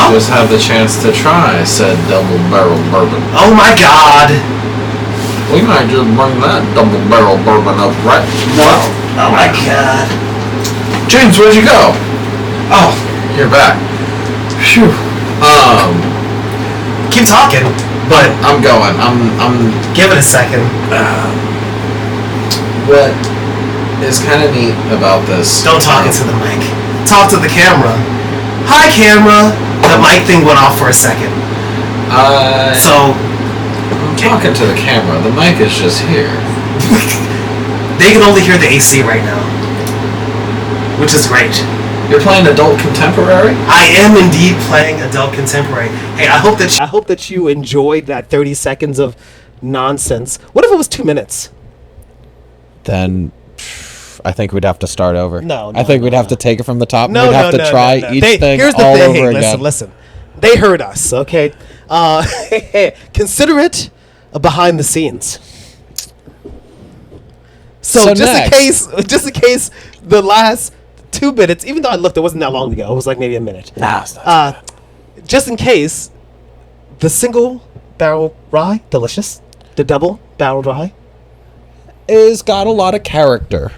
[SPEAKER 1] just have the chance to try said double barrel bourbon.
[SPEAKER 2] Oh my God!
[SPEAKER 1] We might just bring that double barrel bourbon up right.
[SPEAKER 2] Oh my God!
[SPEAKER 1] James, where'd you go?
[SPEAKER 2] Oh,
[SPEAKER 1] you're back. Phew.
[SPEAKER 2] Keep talking, but
[SPEAKER 1] I'm going. I'm.
[SPEAKER 2] Give it a second.
[SPEAKER 1] What is kind of neat about this?
[SPEAKER 2] Don't talk into the mic. Talk to the camera. Hi, camera. The mic thing went off for a second. So
[SPEAKER 1] I'm talking to the camera. The mic is just here.
[SPEAKER 2] They can only hear the AC right now, which is great.
[SPEAKER 1] You're playing adult contemporary?
[SPEAKER 2] I am indeed playing adult contemporary. Hey, I hope that you enjoyed that 30 seconds of nonsense. What if it was 2 minutes?
[SPEAKER 1] Then I think we'd have to start over.
[SPEAKER 2] No,
[SPEAKER 1] I think we'd have to take it from the top.
[SPEAKER 2] No,
[SPEAKER 1] we'd have to try each thing
[SPEAKER 2] here's the
[SPEAKER 1] all
[SPEAKER 2] thing.
[SPEAKER 1] over
[SPEAKER 2] Hey,
[SPEAKER 1] again.
[SPEAKER 2] listen. They heard us, okay? Consider it a behind the scenes. So just in case the last 2 minutes, even though I looked, it wasn't that long ago. It was like maybe a minute.
[SPEAKER 1] Nah, it's not
[SPEAKER 2] just in case, the single barrel rye, delicious. The double barrel rye
[SPEAKER 1] is got a lot of character.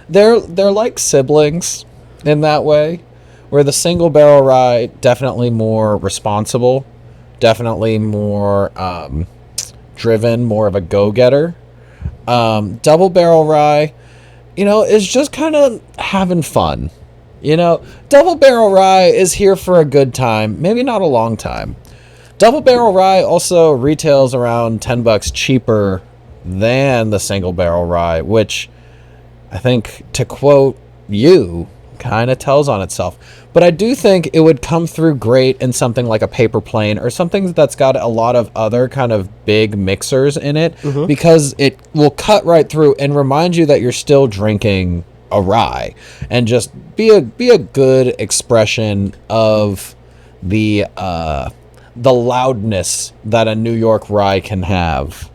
[SPEAKER 1] They're like siblings in that way, where the single barrel rye definitely more responsible, definitely more driven, more of a go-getter. Double barrel rye, is just kind of having fun. Double barrel rye is here for a good time, maybe not a long time. Double barrel rye also retails around $10 cheaper than the single barrel rye, which I think, to quote you, kind of tells on itself. But I do think it would come through great in something like a paper plane or something that's got a lot of other kind of big mixers in it, because it will cut right through and remind you that you're still drinking a rye, and just be a good expression of the loudness that a New York rye can have.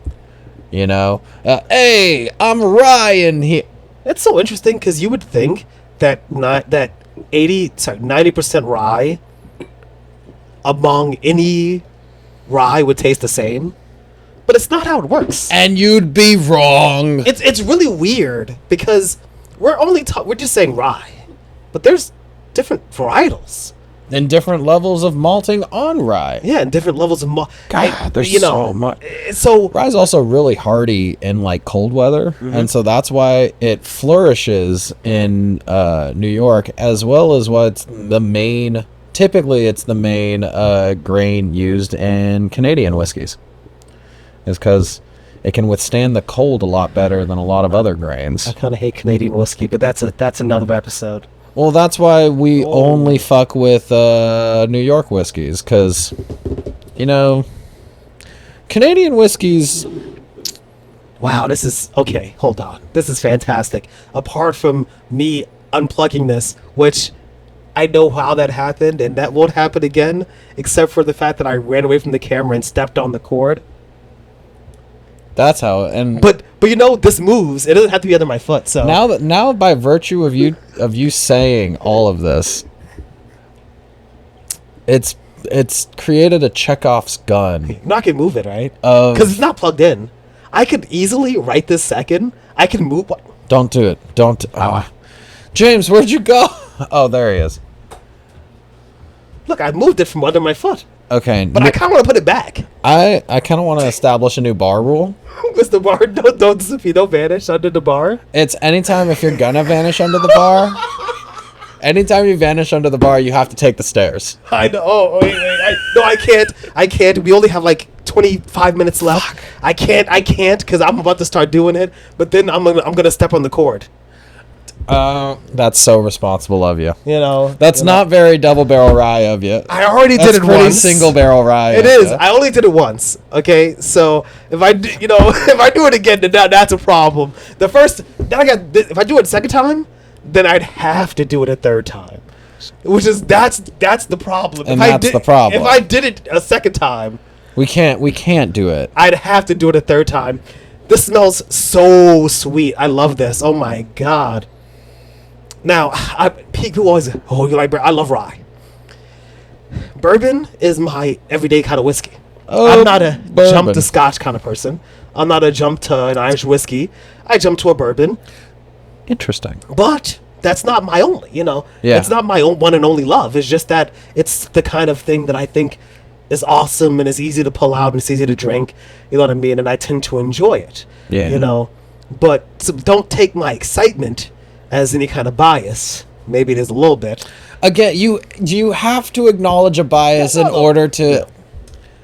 [SPEAKER 1] Hey, I'm rye in here.
[SPEAKER 2] It's so interesting because you would think that 90% rye among any rye would taste the same, but it's not how it works.
[SPEAKER 1] And you'd be wrong.
[SPEAKER 2] It's really weird because we're just saying rye, but there's different varietals
[SPEAKER 1] and different levels of malting on rye.
[SPEAKER 2] Yeah, and different levels of
[SPEAKER 1] God, there's so much.
[SPEAKER 2] So
[SPEAKER 1] rye's also really hardy in like cold weather, and so that's why it flourishes in New York, as well as what's the main. Typically, it's the main grain used in Canadian whiskeys. Is because it can withstand the cold a lot better than a lot of other grains.
[SPEAKER 2] I kind of hate Canadian whiskey, but that's another episode.
[SPEAKER 1] Well, that's why we only fuck with New York whiskeys, because, Canadian whiskeys...
[SPEAKER 2] Wow, this is... Okay, hold on. This is fantastic. Apart from me unplugging this, which I know how that happened, and that won't happen again, except for the fact that I ran away from the camera and stepped on the cord.
[SPEAKER 1] That's how, and
[SPEAKER 2] but this moves. It doesn't have to be under my foot. So
[SPEAKER 1] now by virtue of you saying all of this, it's created a Chekhov's gun.
[SPEAKER 2] I'm not gonna move it, right?
[SPEAKER 1] Because
[SPEAKER 2] it's not plugged in. I could easily right this second. I can move.
[SPEAKER 1] Don't do it. Don't. James, where'd you go? Oh, there he is.
[SPEAKER 2] Look, I moved it from under my foot.
[SPEAKER 1] Okay,
[SPEAKER 2] but I kind of want to put it back.
[SPEAKER 1] I kind of want to establish a new bar rule.
[SPEAKER 2] What's the bar? Don't disappear. Don't vanish under the bar.
[SPEAKER 1] It's anytime if you're gonna vanish under the bar. Anytime you vanish under the bar, you have to take the stairs.
[SPEAKER 2] I know. Oh, wait. I can't. I can't. We only have like 25 minutes left. Fuck. I can't because I'm about to start doing it. But then I'm gonna step on the cord.
[SPEAKER 1] That's so responsible of you.
[SPEAKER 2] That's
[SPEAKER 1] not very double barrel rye of you.
[SPEAKER 2] I already did it once.
[SPEAKER 1] Single barrel rye.
[SPEAKER 2] It is. I only did it once. Okay, so if I do it again, then that's a problem. If I do it a second time, then I'd have to do it a third time, which is that's the problem.
[SPEAKER 1] And that's the problem.
[SPEAKER 2] If I did it a second time,
[SPEAKER 1] we can't do it.
[SPEAKER 2] I'd have to do it a third time. This smells so sweet. I love this. Oh my god. Now, people always, oh, you like bourbon? I love rye. Bourbon is my everyday kind of whiskey.
[SPEAKER 1] Oh,
[SPEAKER 2] I'm not a
[SPEAKER 1] bourbon.
[SPEAKER 2] jump to Scotch kind of person. I'm not a jump to an Irish whiskey. I jump to a bourbon,
[SPEAKER 1] Interesting.
[SPEAKER 2] but that's not my only.
[SPEAKER 1] Yeah.
[SPEAKER 2] It's not my one and only love. It's just that it's the kind of thing that I think is awesome and is easy to pull out and it's easy to drink. You know what I mean? And I tend to enjoy it.
[SPEAKER 1] Yeah.
[SPEAKER 2] But so don't take my excitement as any kind of bias. Maybe it is a little bit.
[SPEAKER 1] Again, you have to acknowledge a bias in order to.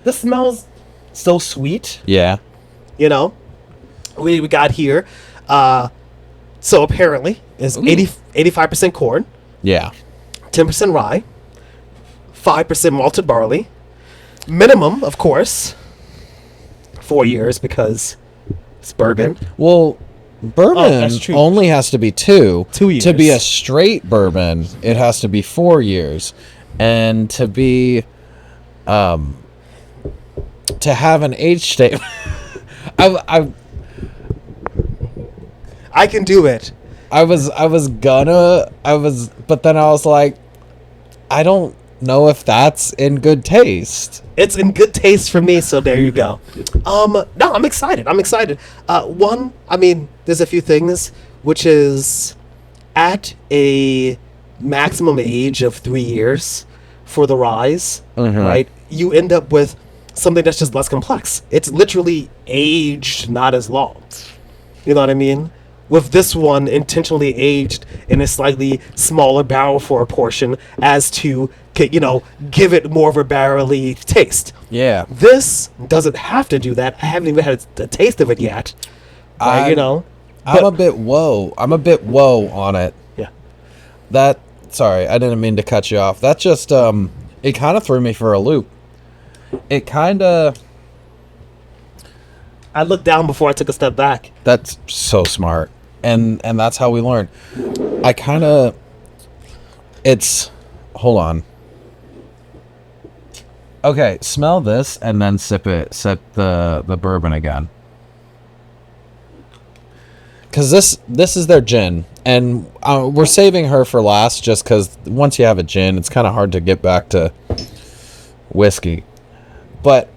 [SPEAKER 2] This smells so sweet.
[SPEAKER 1] Yeah.
[SPEAKER 2] We got here. So apparently is 85% corn,
[SPEAKER 1] Yeah.
[SPEAKER 2] 10% rye, 5% malted barley. Minimum, of course, 4 years because it's bourbon.
[SPEAKER 1] Well, bourbon
[SPEAKER 2] that's true.
[SPEAKER 1] only has to be 2.
[SPEAKER 2] 2
[SPEAKER 1] To be
[SPEAKER 2] years.
[SPEAKER 1] a straight bourbon, it has to be 4 years, and to be, to have an age statement.
[SPEAKER 2] I can do it.
[SPEAKER 1] But then I was like, I don't know if that's in good taste.
[SPEAKER 2] It's in good taste for me, so there you go. No, I'm excited. One, I mean, there's a few things, which is at a maximum age of 3 years for the rise, right? You end up with something that's just less complex. It's literally aged not as long. You know what I mean? With this one intentionally aged in a slightly smaller barrel for a portion as to, give it more of a barrel-y taste.
[SPEAKER 1] Yeah.
[SPEAKER 2] This doesn't have to do that. I haven't even had a taste of it yet.
[SPEAKER 1] I'm a bit whoa on it.
[SPEAKER 2] Yeah.
[SPEAKER 1] Sorry, I didn't mean to cut you off. That just, it kind of threw me for a loop. It kind of...
[SPEAKER 2] I looked down before I took a step back.
[SPEAKER 1] That's so smart. And that's how we learn. Hold on. Okay, smell this and then sip the bourbon again. Because this is their gin, and we're saving her for last just because once you have a gin, it's kind of hard to get back to whiskey. But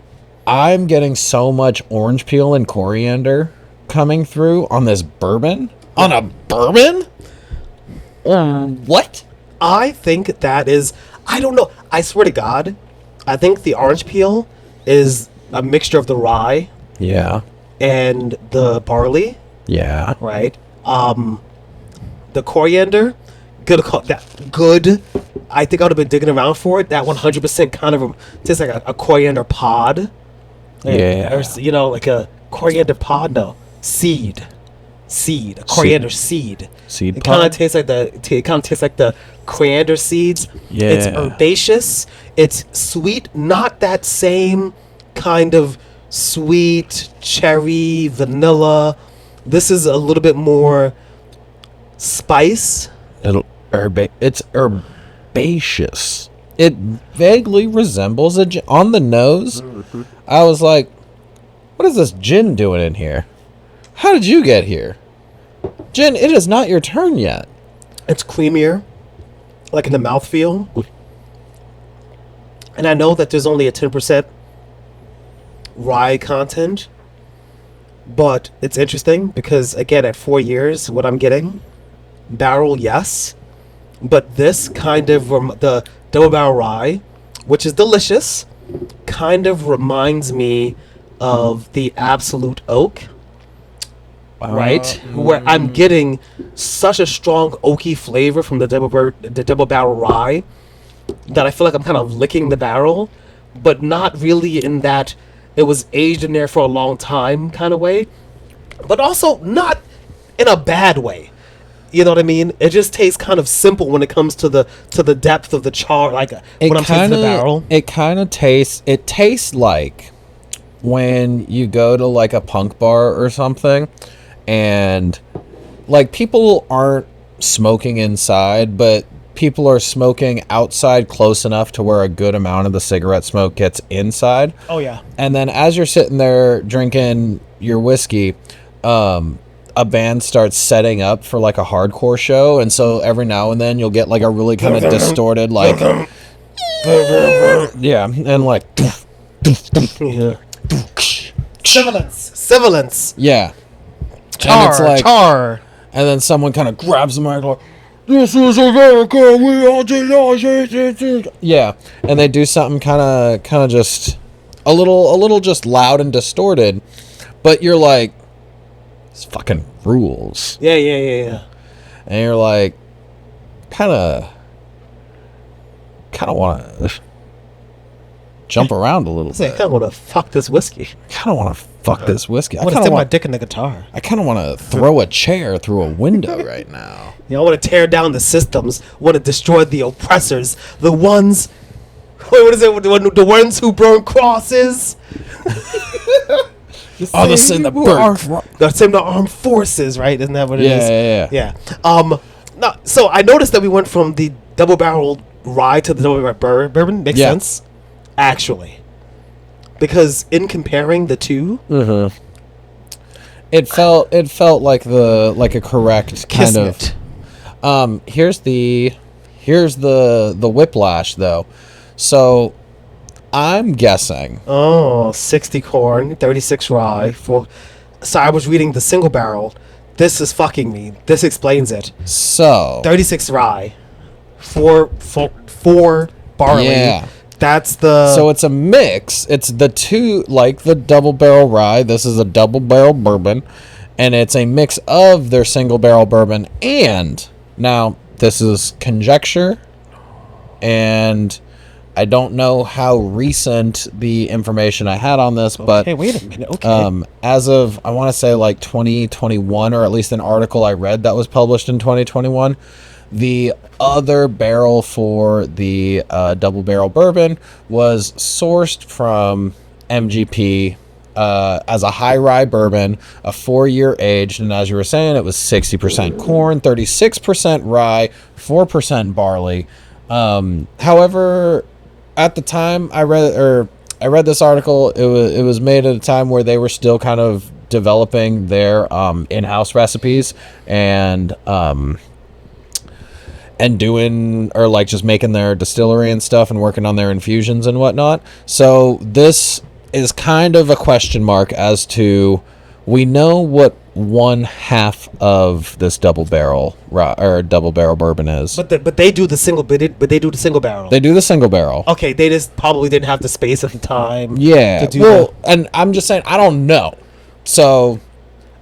[SPEAKER 1] I'm getting so much orange peel and coriander coming through on this bourbon. On a bourbon? What?
[SPEAKER 2] I think that is... I don't know. I swear to God, I think the orange peel is a mixture of the rye
[SPEAKER 1] Yeah.
[SPEAKER 2] and the barley,
[SPEAKER 1] Yeah.
[SPEAKER 2] right? The coriander, good. I think I would have been digging around for it. That 100% kind of tastes like a coriander pod.
[SPEAKER 1] Yeah.
[SPEAKER 2] Or, like a coriander pod. No, seed. A coriander seed.
[SPEAKER 1] Seed
[SPEAKER 2] It kind
[SPEAKER 1] pod?
[SPEAKER 2] of tastes like the coriander seeds.
[SPEAKER 1] Yeah.
[SPEAKER 2] It's herbaceous. It's sweet. Not that same kind of sweet cherry vanilla. This is a little bit more spice.
[SPEAKER 1] It's herbaceous. It vaguely resembles a gin. On the nose, I was like, what is this gin doing in here? How did you get here? Gin, it is not your turn yet.
[SPEAKER 2] It's creamier, like in the mouthfeel. And I know that there's only a 10% rye content, but it's interesting because, again, at 4 years, what I'm getting, barrel, yes, but this kind of, the double barrel rye, which is delicious, kind of reminds me of the Absolute Oak. Right, where I'm getting such a strong oaky flavor from the double barrel rye that I feel like I'm kind of licking the barrel, but not really in that it was aged in there for a long time kind of way, but also not in a bad way. You know what I mean? It just tastes kind of simple when it comes to the depth of the char. Like when I'm tasting the barrel,
[SPEAKER 1] it kind of tastes. It tastes like when you go to like a punk bar or something. And like people aren't smoking inside, but people are smoking outside close enough to where a good amount of the cigarette smoke gets inside.
[SPEAKER 2] Oh yeah.
[SPEAKER 1] And then as you're sitting there drinking your whiskey, a band starts setting up for like a hardcore show, and so every now and then you'll get like a really kind of distorted like yeah, and like
[SPEAKER 2] Yeah. Sibilance.
[SPEAKER 1] yeah,
[SPEAKER 2] Char.
[SPEAKER 1] and it's like,
[SPEAKER 2] char.
[SPEAKER 1] and then someone kind of grabs the mic like, "This is America, we all do." Yeah, and they do something kind of just a little just loud and distorted, but you're like, this fucking rules.
[SPEAKER 2] Yeah.
[SPEAKER 1] And you're like, kind of want to jump around a little
[SPEAKER 2] I
[SPEAKER 1] bit.
[SPEAKER 2] kind of want to fuck this whiskey.
[SPEAKER 1] Kind of want to fuck this whiskey.
[SPEAKER 2] I want to stick my dick in the guitar.
[SPEAKER 1] I kind of want to throw a chair through a window right now.
[SPEAKER 2] You know, I want to tear down the systems. Want to destroy the oppressors. The ones. Wait, what is it? The ones who burn crosses.
[SPEAKER 1] Oh, the sin that burn.
[SPEAKER 2] The same the armed forces, right? Isn't that what it is?
[SPEAKER 1] Yeah.
[SPEAKER 2] No, so I noticed that we went from the double barreled rye to the double barrel bourbon. Makes sense, actually, because in comparing the two,
[SPEAKER 1] it felt like a correct kind
[SPEAKER 2] Kismet.
[SPEAKER 1] of. Here's the whiplash though. So I'm guessing.
[SPEAKER 2] Oh, 60 corn, 36 rye. So I was reading the single barrel. This is fucking me. This explains it.
[SPEAKER 1] So
[SPEAKER 2] 36 rye, four barley.
[SPEAKER 1] Yeah.
[SPEAKER 2] That's the.
[SPEAKER 1] So it's a mix. It's the two, like the double barrel rye. This is a double barrel bourbon, and it's a mix of their single barrel bourbon. And now this is conjecture, and I don't know how recent the information I had on this, but
[SPEAKER 2] okay, wait a minute. Okay.
[SPEAKER 1] as of I want to say like 2021, or at least an article I read that was published in 2021. The other barrel for the double barrel bourbon was sourced from MGP as a high rye bourbon, a 4-year aged, and as you were saying, it was 60% corn, 36% rye, 4% barley. However, at the time I read this article, it was made at a time where they were still kind of developing their in-house recipes and doing, or like just making their distillery and stuff and working on their infusions and whatnot. So this is kind of a question mark as to, we know what one half of this double barrel bourbon is.
[SPEAKER 2] But they do the single barrel.
[SPEAKER 1] They do the single barrel.
[SPEAKER 2] Okay, they just probably didn't have the space at the time.
[SPEAKER 1] Yeah.
[SPEAKER 2] To do
[SPEAKER 1] Well, and I'm just saying, I don't know. So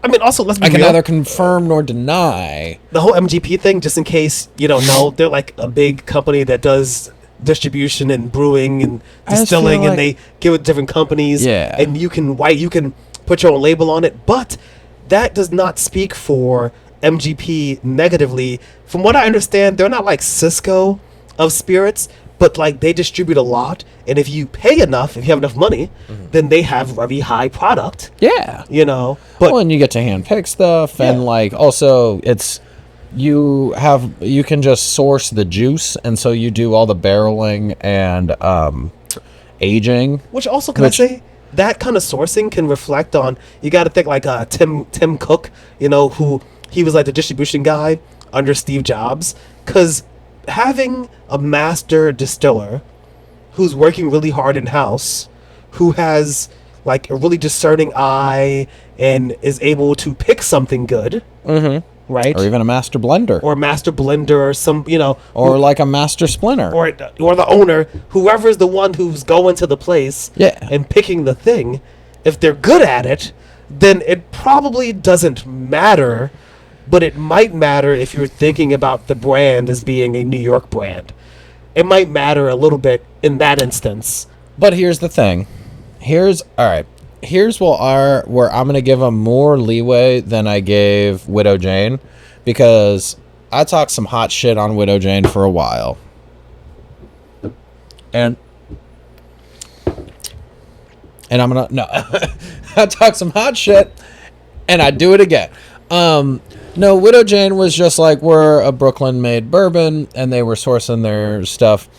[SPEAKER 2] I mean, also, let's be
[SPEAKER 1] I can
[SPEAKER 2] real.
[SPEAKER 1] neither confirm nor deny.
[SPEAKER 2] The whole MGP thing, just in case you don't know, they're like a big company that does distribution and brewing and
[SPEAKER 1] I just
[SPEAKER 2] distilling,
[SPEAKER 1] feel
[SPEAKER 2] and they give it to different companies.
[SPEAKER 1] Yeah.
[SPEAKER 2] And you can put your own label on it, but that does not speak for MGP negatively. From what I understand, they're not like Cisco of spirits, but like they distribute a lot, and if you pay enough, if you have enough money, then they have very high product.
[SPEAKER 1] Yeah.
[SPEAKER 2] You know, but
[SPEAKER 1] Well, and you get to hand pick stuff, and
[SPEAKER 2] Yeah.
[SPEAKER 1] like also you can just source the juice, and so you do all the barreling and aging.
[SPEAKER 2] which also, can I say, that kind of sourcing can reflect on, you got to think like Tim Cook, you know, who he was like the distribution guy under Steve Jobs, because having a master distiller who's working really hard in house, who has like a really discerning eye and is able to pick something good, right?
[SPEAKER 1] Or even a master blender,
[SPEAKER 2] Or a master blender, or some, you know,
[SPEAKER 1] or like a master splinter.
[SPEAKER 2] or the owner, whoever's the one who's going to the place
[SPEAKER 1] Yeah.
[SPEAKER 2] and picking the thing, if they're good at it, then it probably doesn't matter, but it might matter if you're thinking about the brand as being a New York brand. It might matter a little bit in that instance.
[SPEAKER 1] But here's the thing. Here's where I'm gonna give them more leeway than I gave Widow Jane, because I talked some hot shit on Widow Jane for a while, and I'm gonna no, I talked some hot shit, and I do it again. No, Widow Jane was just like, we're a Brooklyn-made bourbon, and they were sourcing their stuff.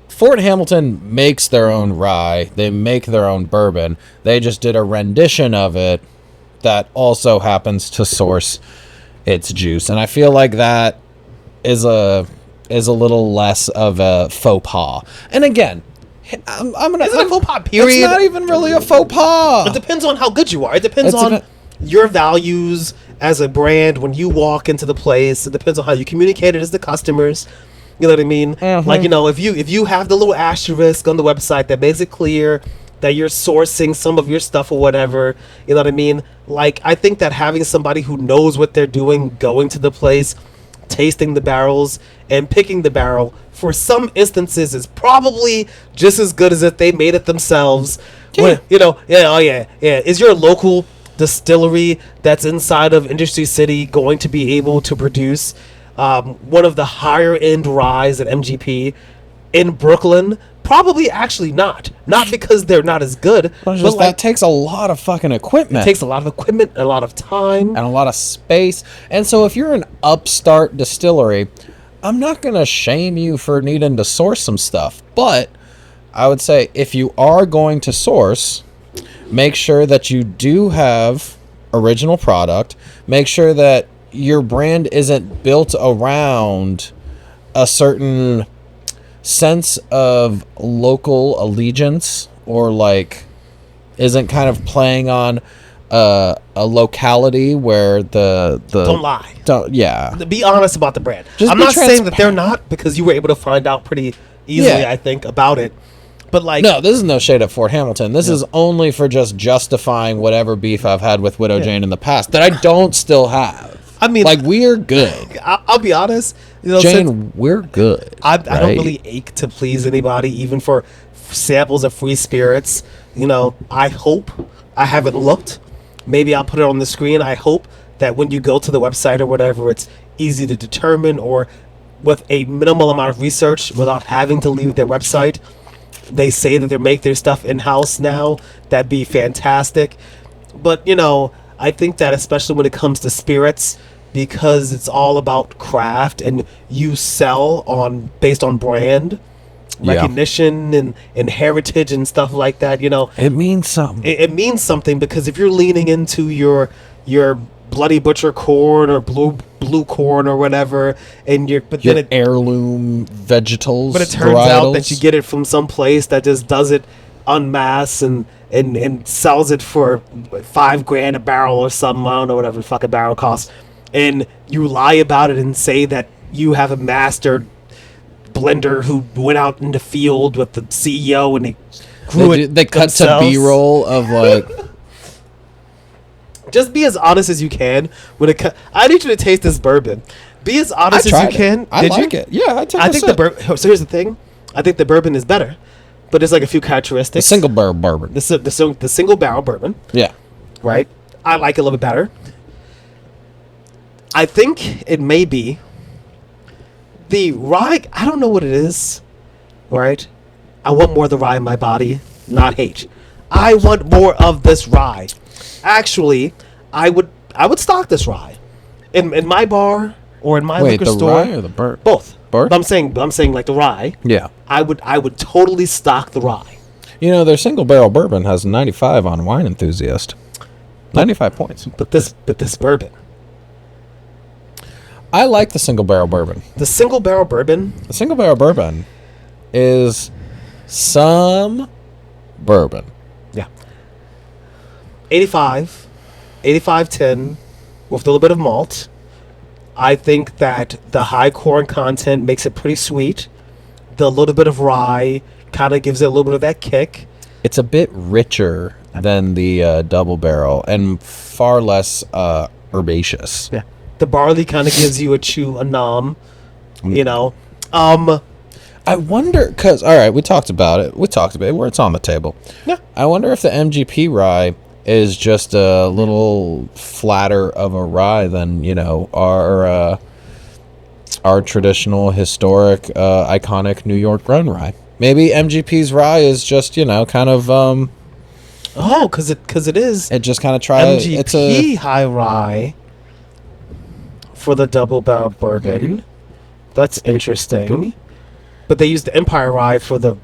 [SPEAKER 1] Fort Hamilton makes their own rye. They make their own bourbon. They just did a rendition of it that also happens to source its juice, and I feel like that is a little less of a faux pas. And again, I'm gonna.
[SPEAKER 2] Is it a faux pas? Period.
[SPEAKER 1] It's not even really a faux pas.
[SPEAKER 2] It depends on how good you are. It depends on your values as a brand when you walk into the place. It depends on how you communicate it as the customers. You know what I mean?
[SPEAKER 1] Mm-hmm.
[SPEAKER 2] Like, you know, if you have the little asterisk on the website that makes it clear that you're sourcing some of your stuff or whatever, you know what I mean? Like, I think that having somebody who knows what they're doing, going to the place, tasting the barrels, and picking the barrel, for some instances is probably just as good as if they made it themselves.
[SPEAKER 1] Yeah.
[SPEAKER 2] When, you know, yeah. Is your local distillery that's inside of Industry City going to be able to produce one of the higher end ryes at MGP in Brooklyn? Probably actually not. Not because they're not as good,
[SPEAKER 1] But
[SPEAKER 2] but like,
[SPEAKER 1] that takes a lot of fucking equipment.
[SPEAKER 2] it takes a lot of equipment, a lot of time.
[SPEAKER 1] And a lot of space. And so if you're an upstart distillery, I'm not going to shame you for needing to source some stuff. But I would say if you are going to source, make sure that you do have original product. Make sure that your brand isn't built around a certain sense of local allegiance, or like isn't kind of playing on a locality where the
[SPEAKER 2] Don't lie.
[SPEAKER 1] Yeah.
[SPEAKER 2] Be honest about the brand.
[SPEAKER 1] Just
[SPEAKER 2] I'm
[SPEAKER 1] be
[SPEAKER 2] not saying that they're
[SPEAKER 1] transparent.
[SPEAKER 2] not, because you were able to find out pretty easily,
[SPEAKER 1] Yeah.
[SPEAKER 2] I think, about it. But like,
[SPEAKER 1] No, this is no shade at Fort Hamilton. This is only for just justifying whatever beef I've had with Widow Jane in the past that I don't still have.
[SPEAKER 2] I mean,
[SPEAKER 1] Like, we're good.
[SPEAKER 2] I'll be honest. You know, since
[SPEAKER 1] Jane, we're good.
[SPEAKER 2] I don't
[SPEAKER 1] right?
[SPEAKER 2] really ache to please anybody, even for samples of free spirits. You know, I hope, I haven't looked. Maybe I'll put it on the screen. I hope that when you go to the website or whatever, it's easy to determine, or with a minimal amount of research without having to leave their website. They say that they make their stuff in-house now. That'd be fantastic. But, you know, I think that especially when it comes to spirits, because it's all about craft and you sell on based on brand
[SPEAKER 1] Yeah.
[SPEAKER 2] recognition and heritage and stuff like that, you know,
[SPEAKER 1] It means something.
[SPEAKER 2] it means something. Because if you're leaning into your Bloody Butcher corn or blue corn or whatever, and but
[SPEAKER 1] Your
[SPEAKER 2] then it
[SPEAKER 1] heirloom vegetables.
[SPEAKER 2] but it turns out that
[SPEAKER 1] varietals.
[SPEAKER 2] you get it from some place that just does it en masse and sells it for $5,000 a barrel or something. I don't know whatever the fuck a barrel costs. And you lie about it and say that you have a master blender who went out in the field with the CEO and they grew it
[SPEAKER 1] They cut to
[SPEAKER 2] themselves.
[SPEAKER 1] B-roll of like.
[SPEAKER 2] Just be as honest as you can when it I need you to taste this bourbon. Be as honest as you can.
[SPEAKER 1] I
[SPEAKER 2] Did
[SPEAKER 1] like
[SPEAKER 2] you?
[SPEAKER 1] it. Yeah, I took
[SPEAKER 2] I
[SPEAKER 1] a
[SPEAKER 2] think
[SPEAKER 1] sip.
[SPEAKER 2] the bourbon. So here's the thing. I think the bourbon is better, but there's like a few
[SPEAKER 1] The
[SPEAKER 2] characteristics.
[SPEAKER 1] single barrel bourbon.
[SPEAKER 2] The single barrel bourbon,
[SPEAKER 1] Yeah.
[SPEAKER 2] right? I like it a little bit better. I think it may be the rye. I don't know what it is, right? I want more of the rye in my body, not hate. I want more of this rye. Actually, I would stock this rye in my bar or in my
[SPEAKER 1] Wait,
[SPEAKER 2] liquor
[SPEAKER 1] the
[SPEAKER 2] store.
[SPEAKER 1] rye or the bourbon?
[SPEAKER 2] Both.
[SPEAKER 1] Both?
[SPEAKER 2] But I'm saying like the rye.
[SPEAKER 1] Yeah.
[SPEAKER 2] I would totally stock the rye.
[SPEAKER 1] You know, their single barrel bourbon has 95 on Wine Enthusiast. 95 points.
[SPEAKER 2] But this bourbon,
[SPEAKER 1] I like the single barrel bourbon.
[SPEAKER 2] the single barrel bourbon,
[SPEAKER 1] The single barrel bourbon is some bourbon.
[SPEAKER 2] yeah. 85.10 with a little bit of malt. I think that the high corn content makes it pretty sweet. The little bit of rye kind of gives it a little bit of that kick.
[SPEAKER 1] It's a bit richer than the double barrel and far less herbaceous.
[SPEAKER 2] Yeah. The barley kind of gives you a nom, you know.
[SPEAKER 1] I wonder, because, all right, we talked about it. Where it's on the table.
[SPEAKER 2] Yeah.
[SPEAKER 1] I wonder if the MGP rye is just a little flatter of a rye than, you know, our traditional, historic, iconic New York run rye. Maybe MGP's rye is just, you know, kind of,
[SPEAKER 2] Oh, because it is
[SPEAKER 1] it just kind of tries. It's
[SPEAKER 2] MGP high rye for the double barrel bourbon. That's interesting. But they use the Empire rye for the.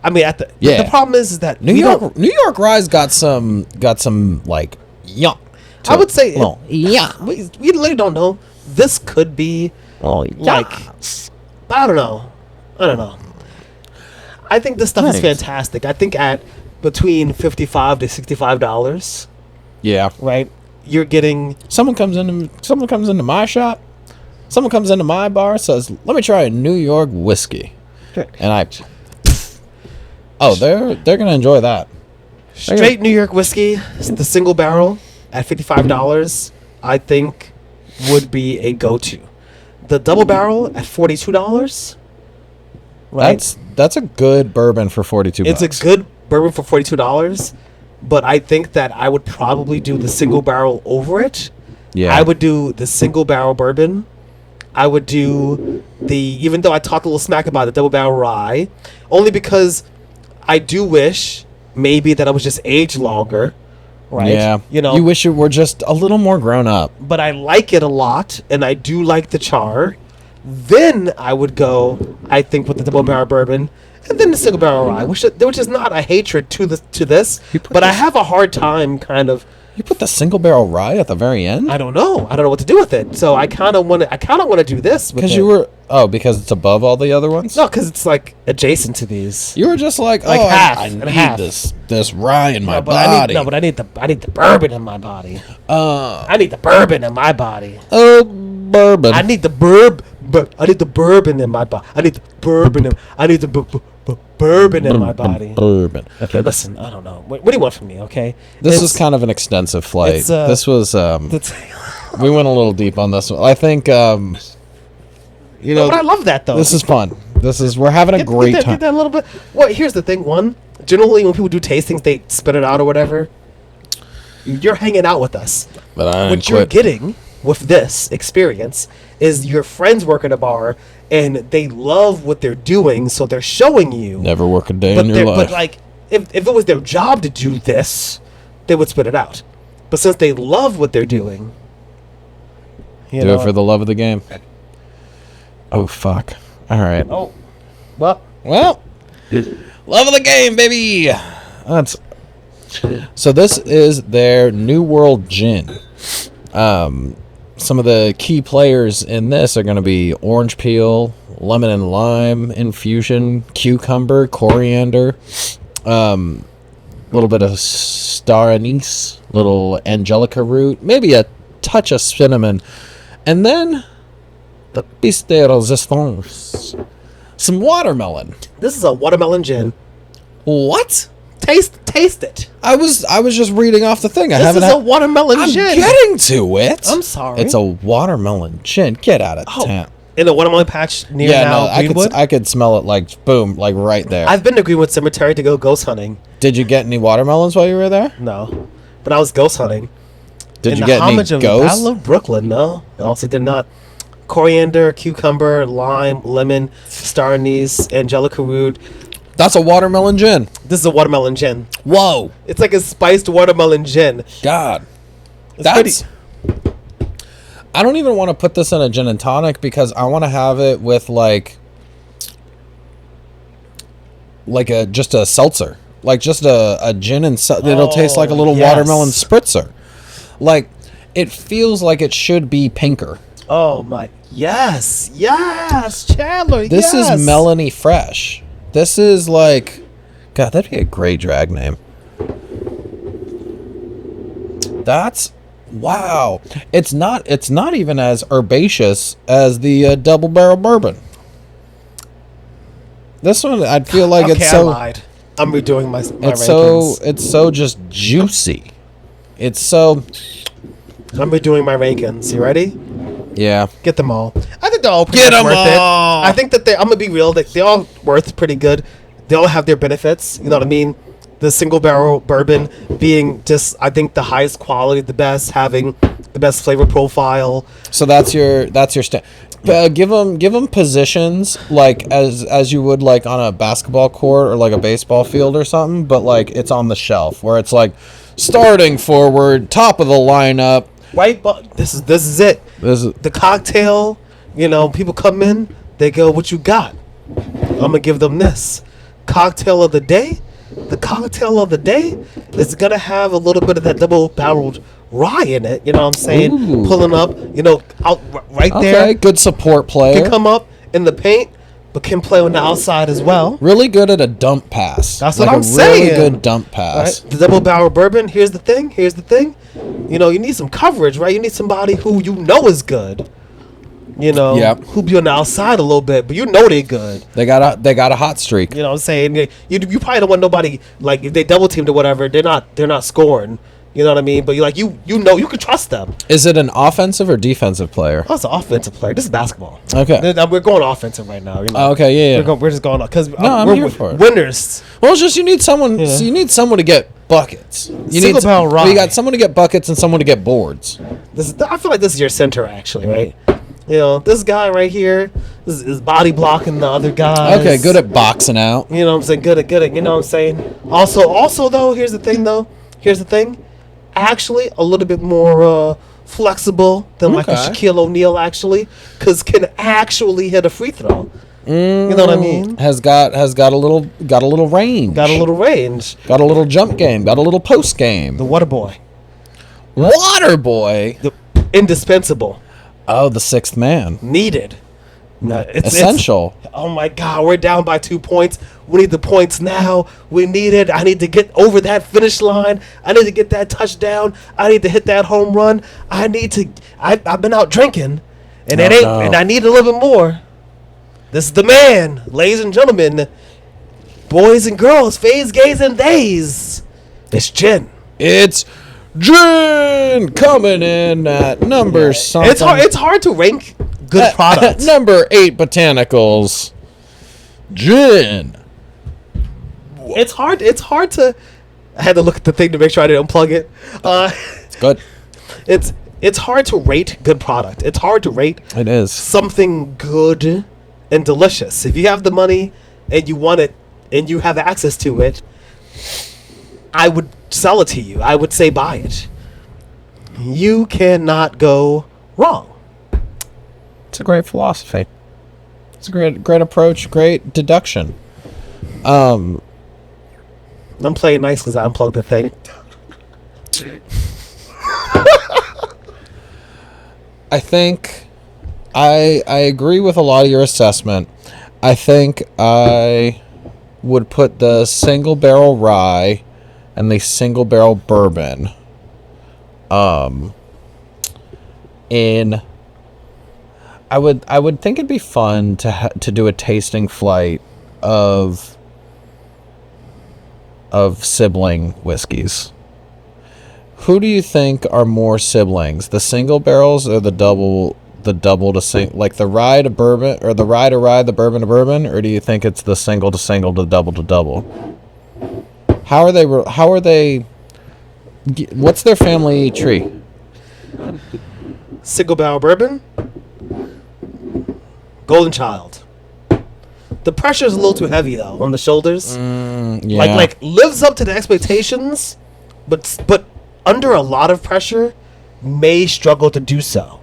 [SPEAKER 2] I mean,
[SPEAKER 1] Yeah.
[SPEAKER 2] the problem is that
[SPEAKER 1] New York rye's got some like Yeah.
[SPEAKER 2] I would say
[SPEAKER 1] Well, yeah.
[SPEAKER 2] we literally don't know. This could be
[SPEAKER 1] Oh,
[SPEAKER 2] like I don't know. I think this stuff is
[SPEAKER 1] Nice.
[SPEAKER 2] fantastic. I think at between $55 to $65,
[SPEAKER 1] Yeah.
[SPEAKER 2] right? You're getting
[SPEAKER 1] Someone comes into my shop. Someone comes into my bar, says, "Let me try a New York whiskey," and they're gonna enjoy that.
[SPEAKER 2] straight New York whiskey, the single barrel at $55. I think would be a go-to. The double barrel at $42. Right.
[SPEAKER 1] That's a good bourbon for 42
[SPEAKER 2] It's
[SPEAKER 1] bucks.
[SPEAKER 2] a good bourbon for $42, but I think that I would probably do the single barrel over it.
[SPEAKER 1] Yeah.
[SPEAKER 2] I would do the single barrel bourbon. I would do even though I talked a little smack about the double barrel rye, only because I do wish maybe that I was just aged longer, right?
[SPEAKER 1] Yeah.
[SPEAKER 2] You know,
[SPEAKER 1] you wish it were just a little more grown up.
[SPEAKER 2] but I like it a lot, and I do like the char. Then I would go, I think, with the double barrel bourbon, and then the single barrel rye, which is not a hatred to this,
[SPEAKER 1] You put
[SPEAKER 2] but I
[SPEAKER 1] this-
[SPEAKER 2] have a hard time kind of.
[SPEAKER 1] You put the single barrel rye at the very end
[SPEAKER 2] I don't know what to do with it. So I kind of want to do this with
[SPEAKER 1] because
[SPEAKER 2] it.
[SPEAKER 1] you were because it's above all the other ones.
[SPEAKER 2] No, because it's like adjacent to these.
[SPEAKER 1] You were just like
[SPEAKER 2] half
[SPEAKER 1] I
[SPEAKER 2] and
[SPEAKER 1] need
[SPEAKER 2] half.
[SPEAKER 1] this rye in my
[SPEAKER 2] No, but
[SPEAKER 1] body.
[SPEAKER 2] I need the bourbon in my body.
[SPEAKER 1] uh
[SPEAKER 2] I need the bourbon in my body.
[SPEAKER 1] oh bourbon.
[SPEAKER 2] I need the I need the bourbon in my body. I need the bourbon. I need the bourbon in my body.
[SPEAKER 1] Bourbon.
[SPEAKER 2] Okay, listen. I don't know. What do you want from me? Okay.
[SPEAKER 1] This was kind of an extensive flight.
[SPEAKER 2] it's,
[SPEAKER 1] This was
[SPEAKER 2] That's,
[SPEAKER 1] we went a little deep on this one. I think you know
[SPEAKER 2] but I love that though.
[SPEAKER 1] this is fun. We're having a great
[SPEAKER 2] get
[SPEAKER 1] time.
[SPEAKER 2] that a little bit. Well, here's the thing. One, generally when people do tastings, they spit it out or whatever. You're hanging out with us.
[SPEAKER 1] But I didn't
[SPEAKER 2] What you're
[SPEAKER 1] quit.
[SPEAKER 2] getting with this experience is your friends work at a bar and they love what they're doing, so they're showing you.
[SPEAKER 1] Never work a day
[SPEAKER 2] But
[SPEAKER 1] in your
[SPEAKER 2] they're-
[SPEAKER 1] life.
[SPEAKER 2] but like, if it was their job to do this, they would spit it out. But since they love what they're doing, you
[SPEAKER 1] Do
[SPEAKER 2] know,
[SPEAKER 1] it for the love of the game. Oh fuck! All right.
[SPEAKER 2] oh, well,
[SPEAKER 1] Well, love of the game, baby. That's so. This is their New World Gin. Some of the key players in this are going to be orange peel, lemon and lime infusion, cucumber, coriander, a little bit of star anise, little angelica root, maybe a touch of cinnamon, and then the piece de resistance, some watermelon.
[SPEAKER 2] this is a watermelon gin.
[SPEAKER 1] What?
[SPEAKER 2] Taste it.
[SPEAKER 1] I was just reading off the thing. I
[SPEAKER 2] This
[SPEAKER 1] haven't
[SPEAKER 2] is
[SPEAKER 1] had,
[SPEAKER 2] a watermelon
[SPEAKER 1] I'm
[SPEAKER 2] gin.
[SPEAKER 1] getting to it.
[SPEAKER 2] I'm sorry.
[SPEAKER 1] It's a watermelon gin. Get out of
[SPEAKER 2] Oh,
[SPEAKER 1] town.
[SPEAKER 2] in a watermelon patch near
[SPEAKER 1] Yeah,
[SPEAKER 2] now
[SPEAKER 1] no,
[SPEAKER 2] Greenwood.
[SPEAKER 1] I could smell it like boom, like right there.
[SPEAKER 2] I've been to Greenwood Cemetery to go ghost hunting.
[SPEAKER 1] Did you get any watermelons while you were there?
[SPEAKER 2] No, but I was ghost hunting.
[SPEAKER 1] Did
[SPEAKER 2] in
[SPEAKER 1] you
[SPEAKER 2] the
[SPEAKER 1] get any
[SPEAKER 2] homage of
[SPEAKER 1] ghosts?
[SPEAKER 2] Battle of Brooklyn. No, I also did not. Coriander, cucumber, lime, lemon, star anise, angelica root.
[SPEAKER 1] That's a watermelon gin.
[SPEAKER 2] This is a watermelon gin.
[SPEAKER 1] Whoa,
[SPEAKER 2] It's like a spiced watermelon gin.
[SPEAKER 1] God,
[SPEAKER 2] It's
[SPEAKER 1] that's.
[SPEAKER 2] pretty.
[SPEAKER 1] I don't even want to put this in a gin and tonic because I want to have it with like just a seltzer, like just a gin and it'll taste like a little
[SPEAKER 2] yes.
[SPEAKER 1] watermelon spritzer. Like it feels like it should be pinker.
[SPEAKER 2] Oh my! Yes, Chandler.
[SPEAKER 1] This
[SPEAKER 2] yes.
[SPEAKER 1] is Melanie Fresh. This is like, God, that'd be a great drag name. That's wow. It's not even as herbaceous as the double barrel bourbon. This one, I'd feel like
[SPEAKER 2] Okay,
[SPEAKER 1] it's
[SPEAKER 2] I
[SPEAKER 1] so.
[SPEAKER 2] lied. I'm redoing my
[SPEAKER 1] It's
[SPEAKER 2] rankings.
[SPEAKER 1] it's so just juicy. It's so
[SPEAKER 2] I'm redoing my rankings. You ready?
[SPEAKER 1] yeah.
[SPEAKER 2] Get them all. I think they're all pretty
[SPEAKER 1] Get
[SPEAKER 2] much
[SPEAKER 1] 'em
[SPEAKER 2] worth
[SPEAKER 1] all.
[SPEAKER 2] it. I think that I'm gonna be real. They're all worth pretty good. They all have their benefits. You know what I mean? The single barrel bourbon being just, I think, the highest quality, the best, having the best flavor profile.
[SPEAKER 1] So that's your give them positions like as you would like on a basketball court or like a baseball field or something, but like it's on the shelf where it's like starting forward, top of the lineup.
[SPEAKER 2] Right, but this is it.
[SPEAKER 1] This is
[SPEAKER 2] The cocktail. You know, people come in, they go, "What you got?" I'm gonna give them this cocktail of the day. the cocktail of the day is gonna have a little bit of that double-barreled rye in it. You know what I'm saying?
[SPEAKER 1] Ooh.
[SPEAKER 2] Pulling up, out right
[SPEAKER 1] Okay,
[SPEAKER 2] there.
[SPEAKER 1] good support player.
[SPEAKER 2] Can come up in the paint, but can play on the outside as well.
[SPEAKER 1] Really good at a dump pass.
[SPEAKER 2] That's what
[SPEAKER 1] like
[SPEAKER 2] I'm
[SPEAKER 1] a
[SPEAKER 2] saying.
[SPEAKER 1] Really good dump pass.
[SPEAKER 2] Right? The double barrel bourbon. Here's the thing. You need some coverage, right? You need somebody who is good.
[SPEAKER 1] Yep.
[SPEAKER 2] Who be on the outside a little bit, but they good.
[SPEAKER 1] They got a hot streak.
[SPEAKER 2] You know what I'm saying? You probably don't want nobody, like, if they double teamed or whatever, they're not scoring. You know what I mean? But you can trust them.
[SPEAKER 1] Is it an offensive or defensive player?
[SPEAKER 2] Oh, it's an offensive player. This is basketball.
[SPEAKER 1] Okay.
[SPEAKER 2] We're going offensive right now.
[SPEAKER 1] Okay, yeah.
[SPEAKER 2] We're just going because
[SPEAKER 1] I'm
[SPEAKER 2] we're
[SPEAKER 1] here for it.
[SPEAKER 2] winners.
[SPEAKER 1] Well, it's just you need someone.
[SPEAKER 2] Yeah.
[SPEAKER 1] You need someone to get buckets. You
[SPEAKER 2] Single barrel rye.
[SPEAKER 1] You got someone to get buckets and someone to get boards.
[SPEAKER 2] I feel like this is your center, actually, right? This guy right here is body blocking the other guys.
[SPEAKER 1] Okay, good at boxing out.
[SPEAKER 2] You know what I'm saying? Good at. You know what I'm saying? Also though, here's the thing. Actually, a little bit more flexible than like a
[SPEAKER 1] Okay.
[SPEAKER 2] Shaquille O'Neal, actually, because can actually hit a free throw. You know what I mean?
[SPEAKER 1] Has got a little range.
[SPEAKER 2] Got a little range.
[SPEAKER 1] Got a little jump game. Got a little post game.
[SPEAKER 2] The water boy.
[SPEAKER 1] Water boy.
[SPEAKER 2] The indispensable.
[SPEAKER 1] Oh, the sixth man.
[SPEAKER 2] Needed. No, it's
[SPEAKER 1] Essential.
[SPEAKER 2] Oh my God, we're down by 2 points. We need the points now. We need it. I need to get over that finish line. I need to get that touchdown. I need to hit that home run. I've been out drinking, and and I need a little bit more. This is the man, ladies and gentlemen, boys and girls, fays, gays, and days. It's Jen.
[SPEAKER 1] It's Jen coming in at number something.
[SPEAKER 2] It's hard to rank good products.
[SPEAKER 1] Number 8 botanicals. Jen.
[SPEAKER 2] It's hard to. I had to look at the thing to make sure I didn't unplug it.
[SPEAKER 1] It's good.
[SPEAKER 2] It's hard to rate good product. It's hard to rate
[SPEAKER 1] It is.
[SPEAKER 2] something good and delicious. If you have the money and you want it and you have access to it, I would sell it to you. I would say buy it. You cannot go wrong.
[SPEAKER 1] It's a great philosophy. It's a great approach, great deduction.
[SPEAKER 2] I'm playing nice because I unplugged the thing.
[SPEAKER 1] I think I agree with a lot of your assessment. I think I would put the single barrel rye and the single barrel bourbon in. I would think it'd be fun to do a tasting flight of sibling whiskeys. Who do you think are more siblings, the single barrels or the double to sing, like the rye to bourbon, or the rye to rye, the bourbon to bourbon, or do you think it's the single to single to double to double? How are they? What's their family tree?
[SPEAKER 2] Single barrel bourbon. Golden Child. The pressure is a little too heavy though on the shoulders.
[SPEAKER 1] Yeah.
[SPEAKER 2] Like lives up to the expectations, but under a lot of pressure may struggle to do so.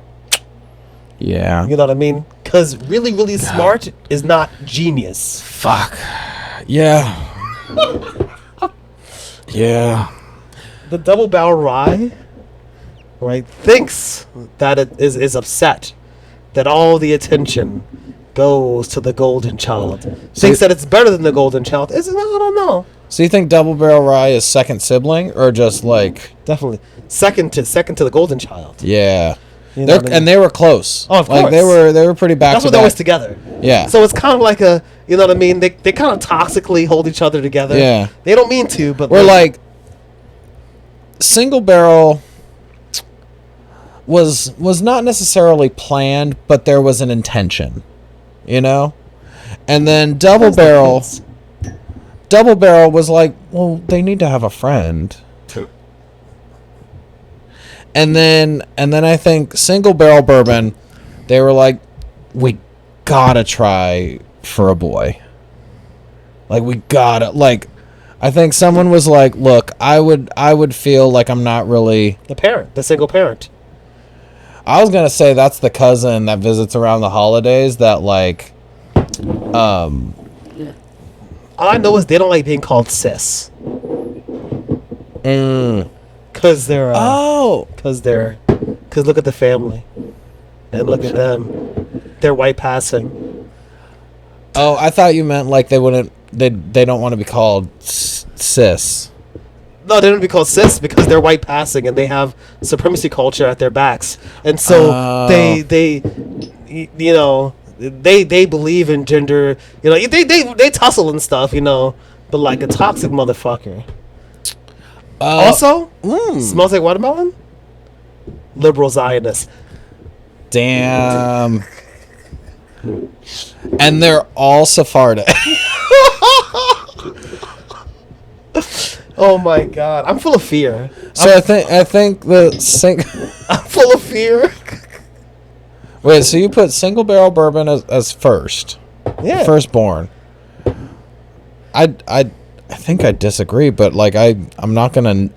[SPEAKER 1] Yeah.
[SPEAKER 2] You know what I mean? Because really, really smart is not genius.
[SPEAKER 1] Fuck. Yeah. Yeah.
[SPEAKER 2] The double barrel rye, right, thinks that it is upset that all the attention goes to the Golden Child. Thinks that it's better than the Golden Child. I don't know.
[SPEAKER 1] So you think double barrel rye is second sibling, or just like
[SPEAKER 2] Definitely second to the Golden Child.
[SPEAKER 1] yeah?
[SPEAKER 2] You know what I mean?
[SPEAKER 1] And they were close.
[SPEAKER 2] Oh, of
[SPEAKER 1] like
[SPEAKER 2] course.
[SPEAKER 1] they were pretty back
[SPEAKER 2] That's
[SPEAKER 1] to
[SPEAKER 2] what they're always
[SPEAKER 1] back.
[SPEAKER 2] together.
[SPEAKER 1] Yeah.
[SPEAKER 2] So it's kind of like you know what I mean? They kind of toxically hold each other together.
[SPEAKER 1] Yeah.
[SPEAKER 2] They don't mean to, but
[SPEAKER 1] We're like single barrel was not necessarily planned, but there was an intention, you know? And then double barrel was like, well, they need to have a friend. And then I think single barrel bourbon, they were like, we gotta try for a boy. Like we gotta I think someone was like, look, I would feel like I'm not really
[SPEAKER 2] the single parent.
[SPEAKER 1] I was gonna say that's the cousin that visits around the holidays that
[SPEAKER 2] All I know is they don't like being called cis. Cause they're cause look at the family, and look at them, they're white passing.
[SPEAKER 1] Oh, I thought you meant like they don't want to be called cis.
[SPEAKER 2] No, they don't be called cis because they're white passing and they have supremacy culture at their backs, and so they believe in gender. They tussle and stuff, but like a toxic motherfucker. Also, smells like watermelon. Liberal Zionist.
[SPEAKER 1] Damn. And they're all Sephardic.
[SPEAKER 2] Oh my god, I'm full of fear.
[SPEAKER 1] So I think
[SPEAKER 2] I'm full of fear.
[SPEAKER 1] Wait, so you put single barrel bourbon as first?
[SPEAKER 2] Yeah.
[SPEAKER 1] Firstborn. I think I disagree, but like I'm not gonna.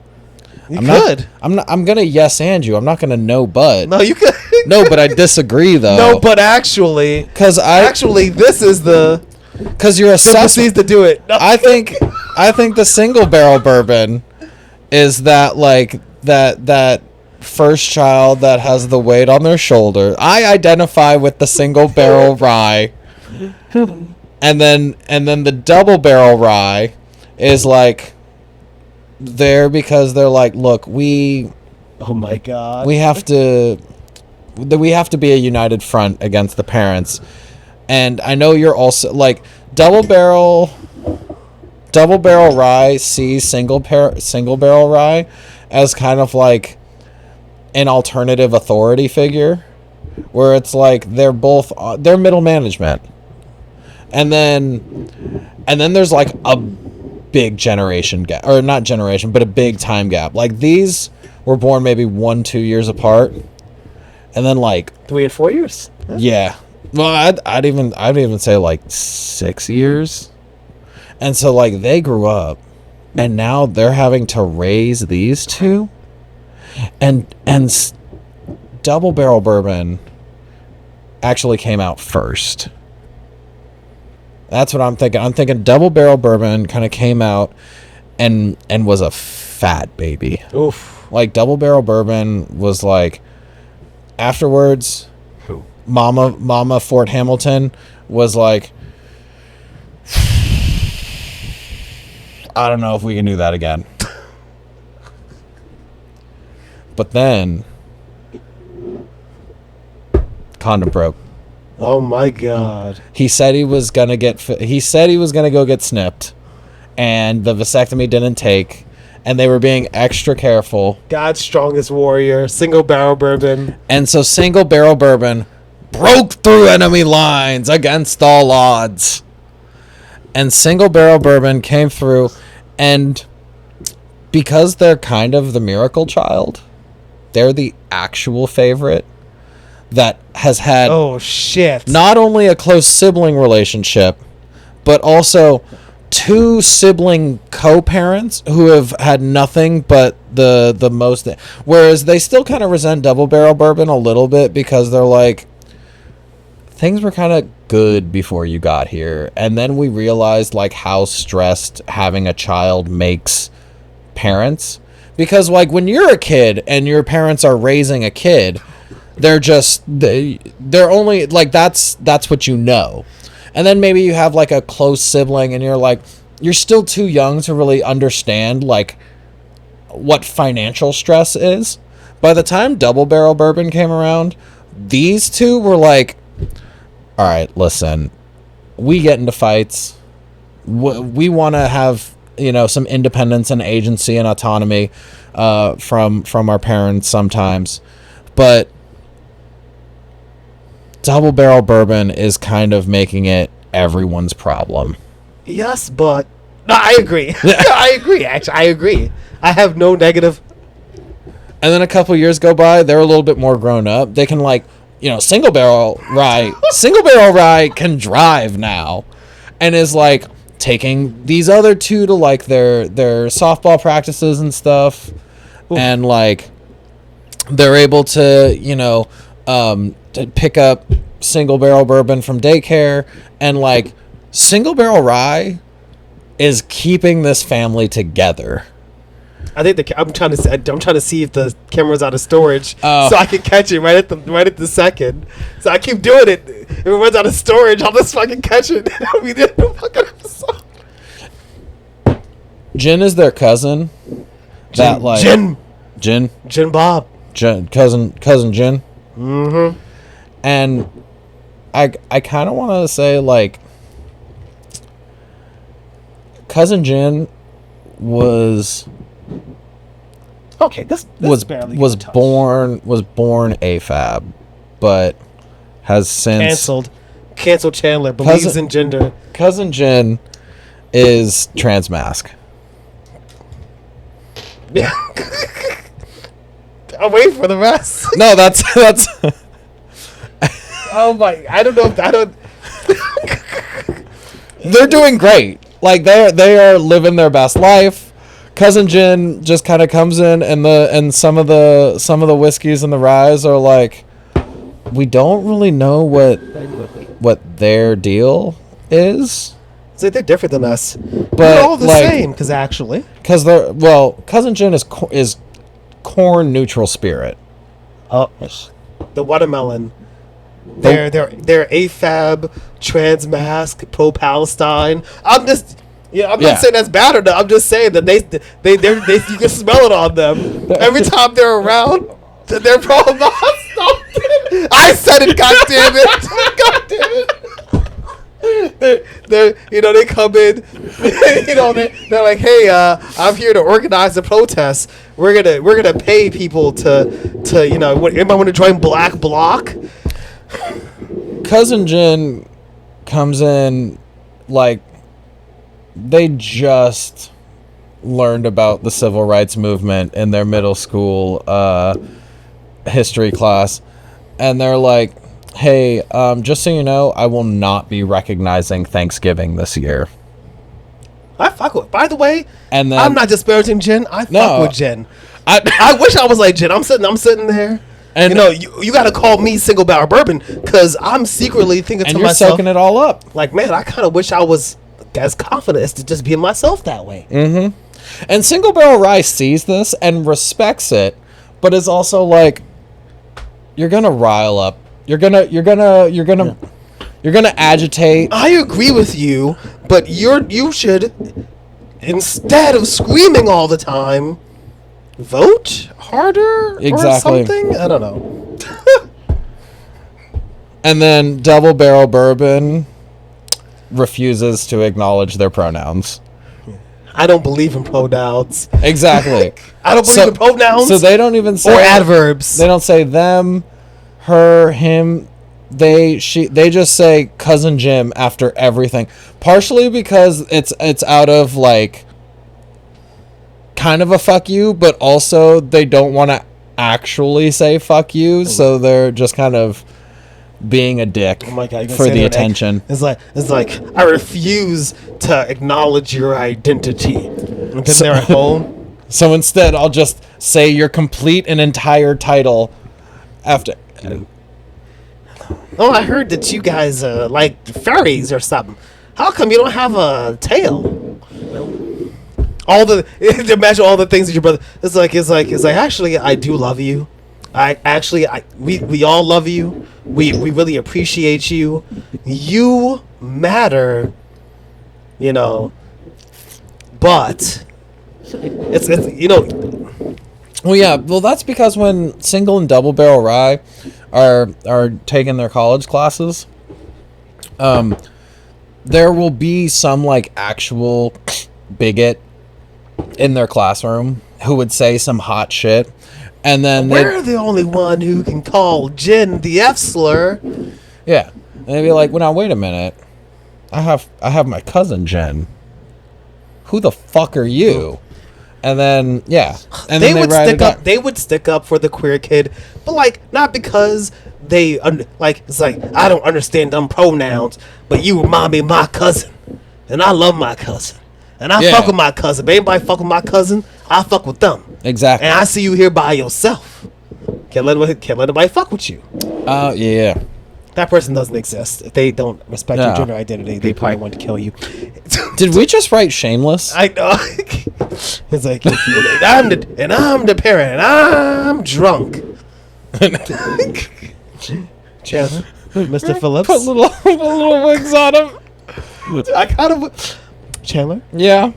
[SPEAKER 1] I'm gonna yes and you. I'm not gonna no but.
[SPEAKER 2] No, you could.
[SPEAKER 1] No, but I disagree though.
[SPEAKER 2] No, but actually, this is the.
[SPEAKER 1] Because you're assessing
[SPEAKER 2] to do it. No.
[SPEAKER 1] I think the single barrel bourbon is that like that first child that has the weight on their shoulder. I identify with the single barrel rye, and then the double barrel rye is like there because they're like, look,
[SPEAKER 2] oh my god,
[SPEAKER 1] we have to be a united front against the parents. And I know you're also like double barrel rye sees single barrel rye as kind of like an alternative authority figure, where it's like they're middle management, and then there's like a big generation gap, or not generation, but a big time gap. Like these were born maybe 1-2 years apart, and then like
[SPEAKER 2] 3 and 4 years.
[SPEAKER 1] Yeah. Well, I'd even say like 6 years, and so like they grew up, and now they're having to raise these two, and double barrel bourbon actually came out first. That's what I'm thinking. I'm thinking double barrel bourbon kind of came out and was a fat baby.
[SPEAKER 2] Oof.
[SPEAKER 1] Like double barrel bourbon was like afterwards. Mama Fort Hamilton was like, I don't know if we can do that again. But then condom broke.
[SPEAKER 2] Oh my god.
[SPEAKER 1] He said he was gonna go get snipped, and the vasectomy didn't take, and they were being extra careful.
[SPEAKER 2] God's strongest warrior, single barrel bourbon.
[SPEAKER 1] And so single barrel bourbon broke through enemy lines against all odds. And single barrel bourbon came through, and because they're kind of the miracle child, they're the actual favorite that has had not only a close sibling relationship, but also 2 sibling co-parents who have had nothing but the most, whereas they still kind of resent double barrel bourbon a little bit because they're like, things were kind of good before you got here, and then we realized like how stressed having a child makes parents, because like when you're a kid and your parents are raising a kid, they're only like that's what you know. And then maybe you have like a close sibling and you're still too young to really understand like what financial stress is. By the time double barrel bourbon came around, these two were like, all right, listen, we get into fights. We want to have, some independence and agency and autonomy from our parents sometimes. But double barrel bourbon is kind of making it everyone's problem.
[SPEAKER 2] Yes, but no, I agree. I agree. Actually, I agree. I have no negative.
[SPEAKER 1] And then a couple years go by, they're a little bit more grown up. They can single barrel rye can drive now, and is like taking these other two to like their softball practices and stuff. Oof. And like they're able to to pick up single barrel bourbon from daycare, and like single barrel rye is keeping this family together.
[SPEAKER 2] I think I'm trying to see if the camera's out of storage,
[SPEAKER 1] Oh.
[SPEAKER 2] so I can catch it right at the second. So I keep doing it. If it runs out of storage, I'll just fucking catch it. We did the fucking episode.
[SPEAKER 1] Jin is their cousin. Jin
[SPEAKER 2] Bob.
[SPEAKER 1] cousin Jin. Mm-hmm. And I kind of want to say, like, cousin Jin was
[SPEAKER 2] okay. This
[SPEAKER 1] was
[SPEAKER 2] barely
[SPEAKER 1] was
[SPEAKER 2] touched.
[SPEAKER 1] born AFAB, but has since
[SPEAKER 2] canceled Chandler. Believes
[SPEAKER 1] Cousin-
[SPEAKER 2] in gender.
[SPEAKER 1] Cousin Jin is transmask.
[SPEAKER 2] Yeah. I'll wait for the rest.
[SPEAKER 1] No, that's
[SPEAKER 2] Oh my! I don't know. I don't.
[SPEAKER 1] they're doing great. Like they are living their best life. Cousin Jin just kind of comes in, and some of the whiskeys and the ryes are like, we don't really know what their deal is.
[SPEAKER 2] So they're different than us.
[SPEAKER 1] But
[SPEAKER 2] We're all the
[SPEAKER 1] like,
[SPEAKER 2] same, because
[SPEAKER 1] Cousin Jin is corn neutral spirit.
[SPEAKER 2] the watermelon. They're AFAB, transmask, pro Palestine. I'm not saying that's bad or not. I'm just saying that they you can smell it on them every time they're around. They're pro Palestine. I said it. God damn it. God damn it. They come in, they're like, hey, I'm here to organize a protest. We're gonna pay people to anybody want to join Black Bloc?
[SPEAKER 1] Cousin Jin comes in like they just learned about the civil rights movement in their middle school history class, and they're like, hey, just so you know, I will not be recognizing Thanksgiving this year.
[SPEAKER 2] I fuck with. By the way,
[SPEAKER 1] And then
[SPEAKER 2] I'm not disparaging Jen. I fuck with Jen. I wish I was like Jen. I'm sitting there.
[SPEAKER 1] And
[SPEAKER 2] you got to call me Single Barrel Bourbon, because I'm secretly thinking
[SPEAKER 1] and
[SPEAKER 2] to
[SPEAKER 1] you're
[SPEAKER 2] myself,
[SPEAKER 1] soaking it all up.
[SPEAKER 2] like, man, I kind of wish I was as confident as to just be myself that way.
[SPEAKER 1] And Single Barrel Rye sees this and respects it, but is also like, you're gonna rile up. You're gonna agitate.
[SPEAKER 2] I agree with you, but you should, instead of screaming all the time, vote harder
[SPEAKER 1] Exactly.
[SPEAKER 2] or something. I don't know.
[SPEAKER 1] And then Double Barrel Bourbon refuses to acknowledge their pronouns.
[SPEAKER 2] I don't believe in pronouns.
[SPEAKER 1] Exactly.
[SPEAKER 2] I don't believe in pronouns.
[SPEAKER 1] So they don't even say
[SPEAKER 2] or adverbs.
[SPEAKER 1] They don't say them, her, him. They just say Cousin Jim after everything. Partially because it's out of like kind of a fuck you, but also they don't want to actually say fuck you, so they're just kind of being a dick
[SPEAKER 2] Oh my God, you
[SPEAKER 1] for
[SPEAKER 2] say
[SPEAKER 1] the
[SPEAKER 2] their
[SPEAKER 1] attention.
[SPEAKER 2] It's like I refuse to acknowledge your identity. And then they're at home.
[SPEAKER 1] So instead, I'll just say your complete and entire title after.
[SPEAKER 2] Oh, I heard that you guys like furries or something. How come you don't have a tail? Imagine all the things that your brother. It's like actually I do love you. We all love you. We really appreciate you. You matter. But it's
[SPEAKER 1] Well, yeah. Well, that's because when Single and Double Barrel Rye are taking their college classes, there will be some like actual bigot in their classroom who would say some hot shit, and then
[SPEAKER 2] we're the only one who can call Jen the F slur.
[SPEAKER 1] yeah, and they'd be like, "Well, now wait a minute, I have my cousin Jen. Who the fuck are you?" And then and
[SPEAKER 2] they
[SPEAKER 1] then
[SPEAKER 2] would
[SPEAKER 1] write
[SPEAKER 2] stick
[SPEAKER 1] it
[SPEAKER 2] up.
[SPEAKER 1] down.
[SPEAKER 2] They would stick up for the queer kid, but like not because they it's like I don't understand them pronouns, but you remind me of my cousin, and I love my cousin, and I fuck with my cousin. But anybody fuck with my cousin, I fuck with them.
[SPEAKER 1] Exactly.
[SPEAKER 2] And I see you here by yourself. Can't let anybody fuck with you.
[SPEAKER 1] Yeah.
[SPEAKER 2] That person doesn't exist. If they don't respect
[SPEAKER 1] Yeah.
[SPEAKER 2] your gender identity, they probably want to kill you.
[SPEAKER 1] Did we just write Shameless?
[SPEAKER 2] I know. It's like, I'm the parent, and I'm drunk. Chandler, Mr. Phillips.
[SPEAKER 1] Put little wigs on him.
[SPEAKER 2] I kind of. Chandler,
[SPEAKER 1] Yeah.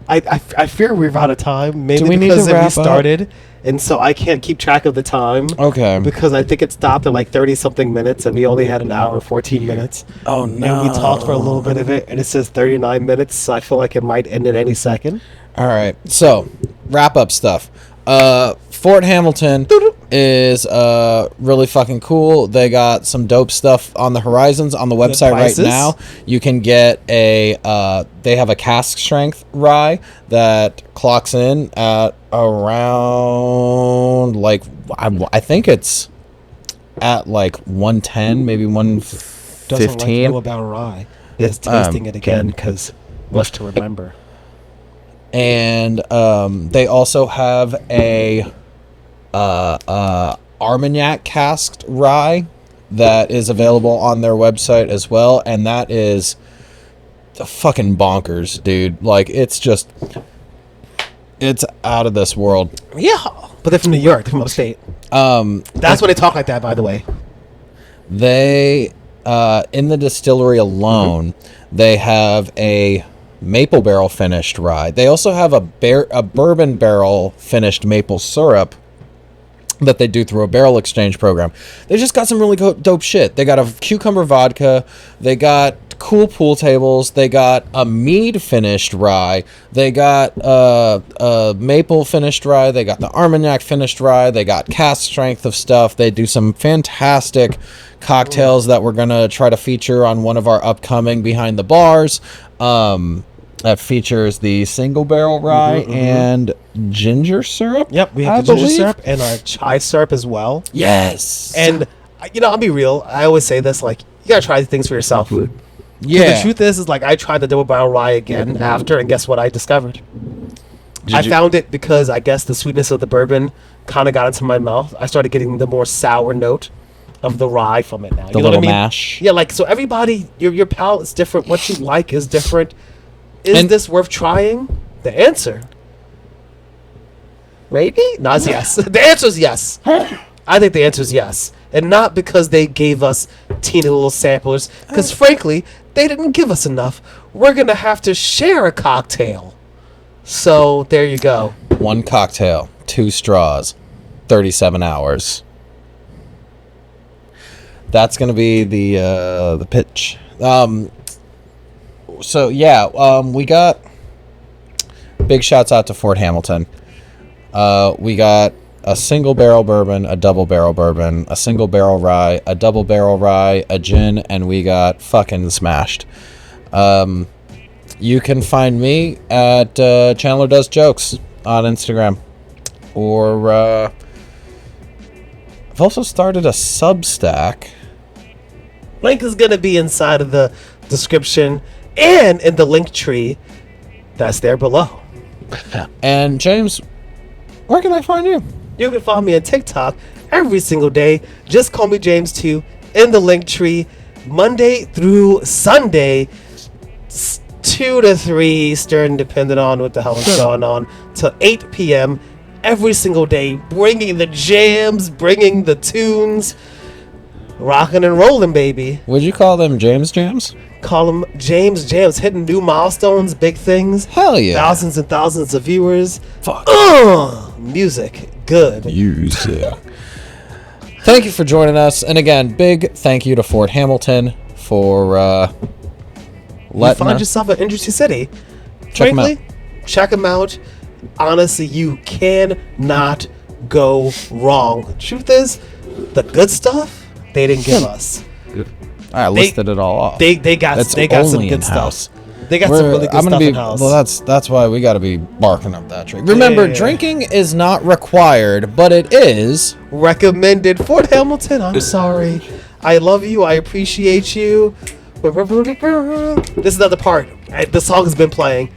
[SPEAKER 2] I fear we're out of time. Maybe
[SPEAKER 1] Do we need
[SPEAKER 2] because
[SPEAKER 1] to
[SPEAKER 2] we
[SPEAKER 1] wrap up?
[SPEAKER 2] started, and so I can't keep track of the time.
[SPEAKER 1] Okay.
[SPEAKER 2] Because I think it stopped at like 30 something minutes, and we only had an hour and 14 minutes.
[SPEAKER 1] Oh
[SPEAKER 2] And we talked for a little bit of it, and it says 39 minutes, so I feel like it might end at any second.
[SPEAKER 1] All right. So, wrap up stuff. Fort Hamilton is really fucking cool. They got some dope stuff on the horizons on the website right
[SPEAKER 2] prices.
[SPEAKER 1] now. You can get they have a cask strength rye that clocks in at around like I think it's at like 110, maybe
[SPEAKER 2] Doesn't like
[SPEAKER 1] 115.
[SPEAKER 2] know about rye. Is tasting it again because what's to remember.
[SPEAKER 1] And they also have a Armagnac casked rye that is available on their website as well, and that is fucking bonkers, dude. Like it's out of this world.
[SPEAKER 2] Yeah, but they're from New York, they're from upstate. That's when they talk like that, by the way.
[SPEAKER 1] They in the distillery alone, they have a maple barrel finished rye. They also have a bourbon barrel finished maple syrup that they do through a barrel exchange program. They just got some really dope shit. They got a cucumber vodka. They got cool pool tables. They got a mead finished rye. They got a maple finished rye. They got the Armagnac finished rye. They got cask strength of stuff. They do some fantastic cocktails that we're gonna try to feature on one of our upcoming behind the bars. That features the single barrel rye and ginger syrup.
[SPEAKER 2] Yep, we have the ginger syrup and our chai syrup as well.
[SPEAKER 1] Yes.
[SPEAKER 2] And, I'll be real. I always say this, like, you gotta try things for yourself.
[SPEAKER 1] yeah.
[SPEAKER 2] The truth is like, I tried the double barrel rye again after, and guess what I discovered? I found it because I guess the sweetness of the bourbon kind of got into my mouth. I started getting the more sour note of the rye from it now.
[SPEAKER 1] The
[SPEAKER 2] You know what I
[SPEAKER 1] little
[SPEAKER 2] mean?
[SPEAKER 1] mash.
[SPEAKER 2] Yeah, like, so everybody, your palate is different. What you like is different. Is this worth trying? The answer, maybe? No, it's yes. The answer is yes. I think the answer is yes. And not because they gave us teeny little samplers, because frankly, they didn't give us enough. We're going to have to share a cocktail. So, there you go.
[SPEAKER 1] One cocktail, 2 straws, 37 hours. That's gonna be the pitch. So yeah, we got big shouts out to Fort Hamilton. We got a single barrel bourbon, a double barrel bourbon, a single barrel rye, a double barrel rye, a gin, and we got fucking smashed. You can find me at Chandler Does Jokes on Instagram, or I've also started a Substack.
[SPEAKER 2] Link is going to be inside of the description and in the link tree that's there below.
[SPEAKER 1] And James, where can I find you?
[SPEAKER 2] You can follow me on TikTok every single day. Just call me James2 in the link tree, Monday through Sunday, 2 to 3 Eastern, depending on what the hell is going on, till 8 p.m. every single day, bringing the jams, bringing the tunes, rocking and rolling, baby.
[SPEAKER 1] Would you call them James Jams?
[SPEAKER 2] Call them James Jams, hitting new milestones, big things.
[SPEAKER 1] Hell yeah.
[SPEAKER 2] Thousands and thousands of viewers.
[SPEAKER 1] Fuck.
[SPEAKER 2] Music, good.
[SPEAKER 1] Yeah. Thank you for joining us. And again, big thank you to Fort Hamilton for
[SPEAKER 2] You
[SPEAKER 1] letting
[SPEAKER 2] find
[SPEAKER 1] us
[SPEAKER 2] yourself an interesting city.
[SPEAKER 1] check 'em out.
[SPEAKER 2] Frankly, check them out. Honestly, you cannot go wrong. Truth is, the good stuff they didn't give us.
[SPEAKER 1] I listed it all off.
[SPEAKER 2] They got
[SPEAKER 1] That's
[SPEAKER 2] some
[SPEAKER 1] only
[SPEAKER 2] good
[SPEAKER 1] in-house.
[SPEAKER 2] stuff. They got some really good stuff in house.
[SPEAKER 1] Well, that's why we got to be barking up that tree. Remember,
[SPEAKER 2] Yeah.
[SPEAKER 1] drinking is not required, but it is
[SPEAKER 2] Recommended. Fort Hamilton, I'm sorry. I love you. I appreciate you. This is another part. The song has been playing.